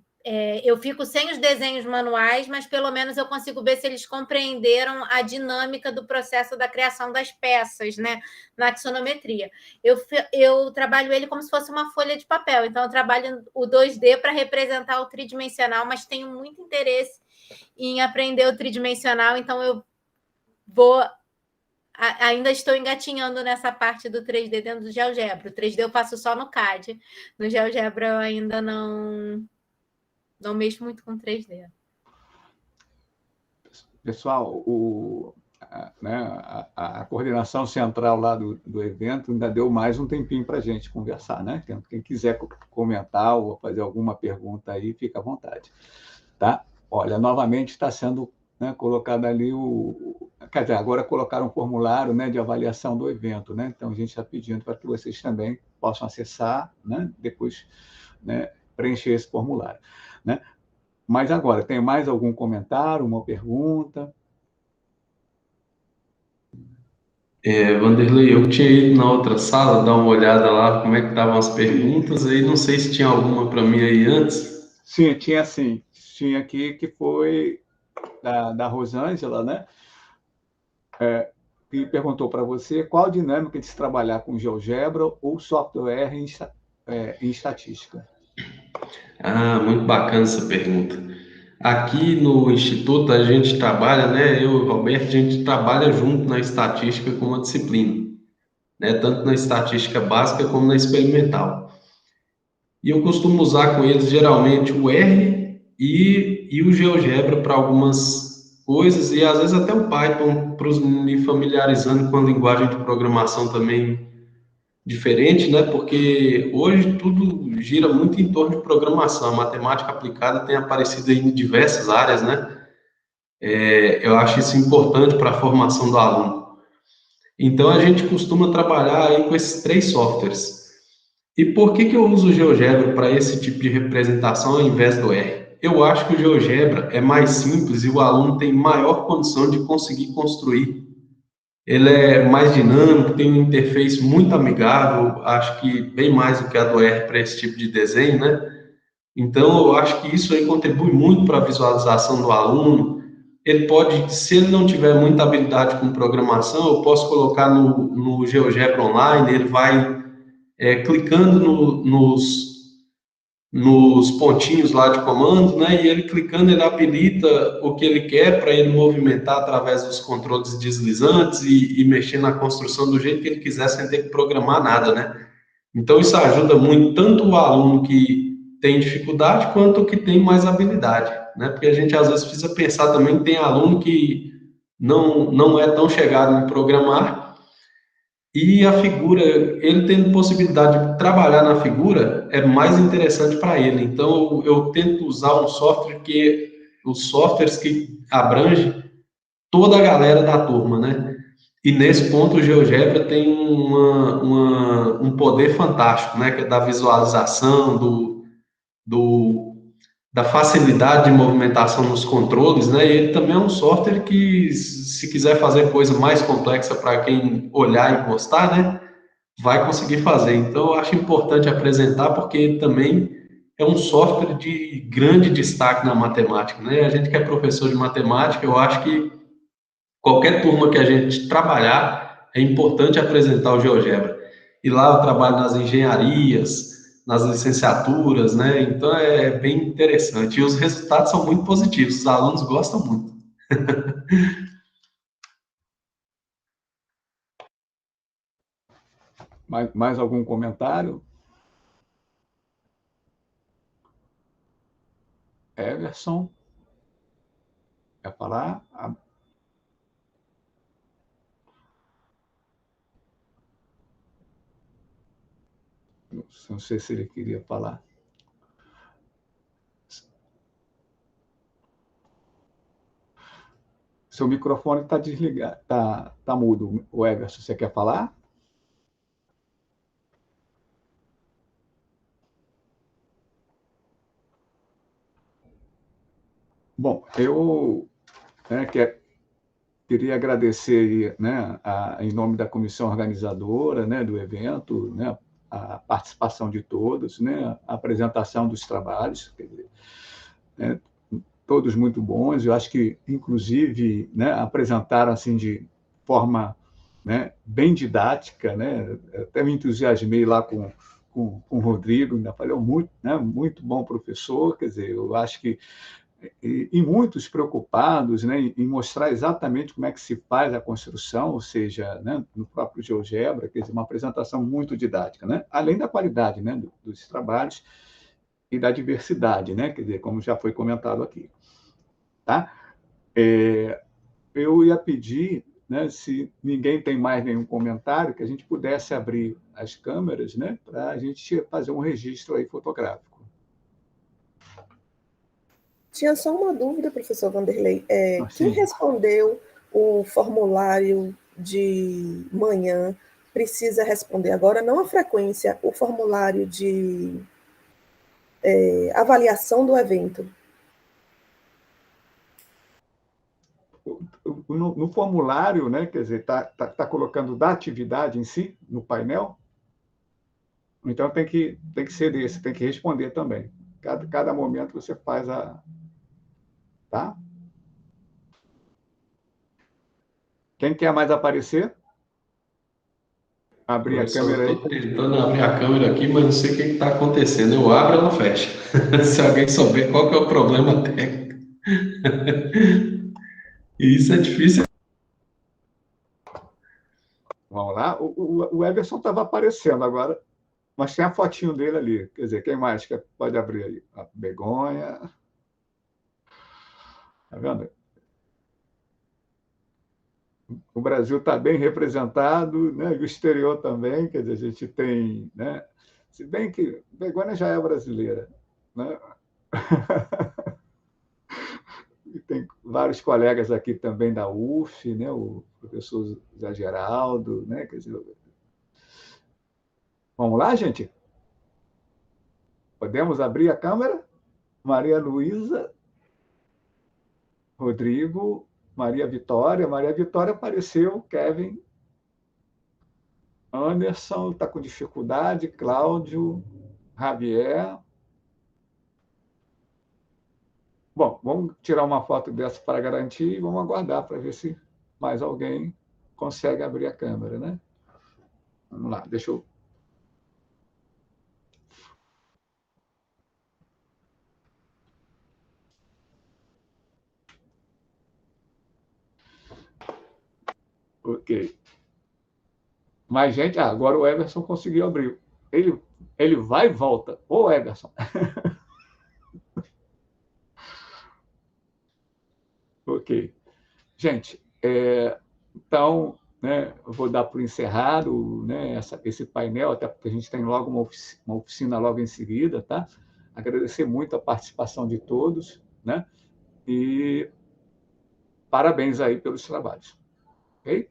eu fico sem os desenhos manuais, mas pelo menos eu consigo ver se eles compreenderam a dinâmica do processo da criação das peças, né? Na axonometria. Eu trabalho ele como se fosse uma folha de papel, então eu trabalho o 2D para representar o tridimensional, mas tenho muito interesse em aprender o tridimensional, então eu ainda estou engatinhando nessa parte do 3D dentro do GeoGebra. O 3D eu faço só no CAD. No GeoGebra eu ainda não mexo muito com 3D. Pessoal, a coordenação central lá do evento ainda deu mais um tempinho para a gente conversar, né? Quem quiser comentar ou fazer alguma pergunta aí, fica à vontade. Tá? Olha, novamente está sendo, né, colocado ali quer dizer, agora colocaram um formulário, né, de avaliação do evento, né? Então a gente está pedindo para que vocês também possam acessar, né, depois, né, preencher esse formulário, né? Mas agora, tem mais algum comentário, uma pergunta? Vanderlei, eu tinha ido na outra sala dar uma olhada lá como é que estavam as perguntas, aí não sei se tinha alguma para mim aí antes. Sim, tinha sim. Tinha aqui que foi da Rosângela, né? Que perguntou para você qual a dinâmica de se trabalhar com GeoGebra ou software em estatística. Ah, muito bacana essa pergunta. Aqui no Instituto a gente trabalha, né? Eu e o Roberto, a gente trabalha junto na estatística como uma disciplina, né? Tanto na estatística básica como na experimental. E eu costumo usar com eles geralmente o R e o GeoGebra para algumas coisas, e às vezes até o Python para me familiarizando com a linguagem de programação também diferente, né? Porque hoje tudo gira muito em torno de programação. A matemática aplicada tem aparecido aí em diversas áreas, né? Eu acho isso importante para a formação do aluno. Então a gente costuma trabalhar aí com esses 3 softwares. E por que eu uso o GeoGebra para esse tipo de representação ao invés do R? Eu acho que o GeoGebra é mais simples e o aluno tem maior condição de conseguir construir. Ele é mais dinâmico, tem uma interface muito amigável, acho que bem mais do que a do R para esse tipo de desenho, né? Então, eu acho que isso aí contribui muito para a visualização do aluno. Ele pode, se ele não tiver muita habilidade com programação, eu posso colocar no GeoGebra Online, ele vai clicando nos pontinhos lá de comando, né? E ele clicando, ele habilita o que ele quer para ele movimentar através dos controles deslizantes e mexer na construção do jeito que ele quiser, sem ter que programar nada, né? Então, isso ajuda muito tanto o aluno que tem dificuldade quanto o que tem mais habilidade, né? Porque a gente às vezes precisa pensar também que tem aluno que não é tão chegado em programar e a figura, ele tendo possibilidade de trabalhar na figura, é mais interessante para ele. Então, eu tento usar um software os softwares que abrangem toda a galera da turma, né? E nesse ponto o GeoGebra tem um poder fantástico, né? Que é da visualização, do, da facilidade de movimentação nos controles, né? E ele também é um software que, se quiser fazer coisa mais complexa para quem olhar e gostar, né? Vai conseguir fazer. Então, eu acho importante apresentar, porque ele também é um software de grande destaque na matemática, né? A gente que é professor de matemática, eu acho que qualquer turma que a gente trabalhar, é importante apresentar o GeoGebra. E lá eu trabalho nas engenharias, nas licenciaturas, né? Então é bem interessante. E os resultados são muito positivos, os alunos gostam muito. Mais algum comentário? Everson, quer falar? Não sei se ele queria falar. Seu microfone está desligado, tá mudo. O Everson, você quer falar? Bom, eu queria agradecer, né, em nome da comissão organizadora, né, do evento, né, a participação de todos, né, a apresentação dos trabalhos, quer dizer, né, todos muito bons. Eu acho que, inclusive, né, apresentaram assim de forma, né, bem didática, né? Até me entusiasmei lá com o Rodrigo, ainda falei, muito, né, muito bom professor. Quer dizer, eu acho que e muitos preocupados, né, em mostrar exatamente como é que se faz a construção, ou seja, né, no próprio GeoGebra, quer dizer, uma apresentação muito didática, né, além da qualidade, né, dos trabalhos e da diversidade, né, quer dizer, como já foi comentado aqui. Tá? Eu ia pedir, né, se ninguém tem mais nenhum comentário, que a gente pudesse abrir as câmeras, né, para a gente fazer um registro aí fotográfico. Tinha só uma dúvida, professor Vanderlei. Quem respondeu o formulário de manhã precisa responder agora, não a frequência, o formulário de avaliação do evento. no formulário, né? Quer dizer, tá colocando da atividade em si, no painel. Então, tem que ser desse, tem que responder também. Cada momento você faz a... Tá? Quem quer mais aparecer? Abrir a câmera aí. Estou tentando abrir a câmera aqui, mas não sei o que está acontecendo. Eu abro, ela fecha. Se alguém souber qual que é o problema técnico. E isso é difícil. Vamos lá. O Everson estava aparecendo agora, mas tem a fotinho dele ali. Quer dizer, quem mais pode abrir aí? A Begonha. Tá vendo? O Brasil está bem representado, né? E o exterior também, quer dizer, a gente tem, né? Se bem que Begonha já é brasileira, né? E tem vários colegas aqui também da UF, né? O professor Zé Geraldo, né? Quer dizer, vamos lá, gente? Podemos abrir a câmera? Maria Luísa, Rodrigo, Maria Vitória apareceu, Kevin, Anderson está com dificuldade, Cláudio, Javier. Bom, vamos tirar uma foto dessa para garantir e vamos aguardar para ver se mais alguém consegue abrir a câmera, né? Vamos lá, deixa eu... Ok. Mais gente? Agora o Everson conseguiu abrir. Ele vai e volta. Ô, Everson. Ok. Gente, então, né, eu vou dar por encerrado, né, esse painel, até porque a gente tem logo uma oficina logo em seguida, tá? Agradecer muito a participação de todos, né? E parabéns aí pelos trabalhos. Ok?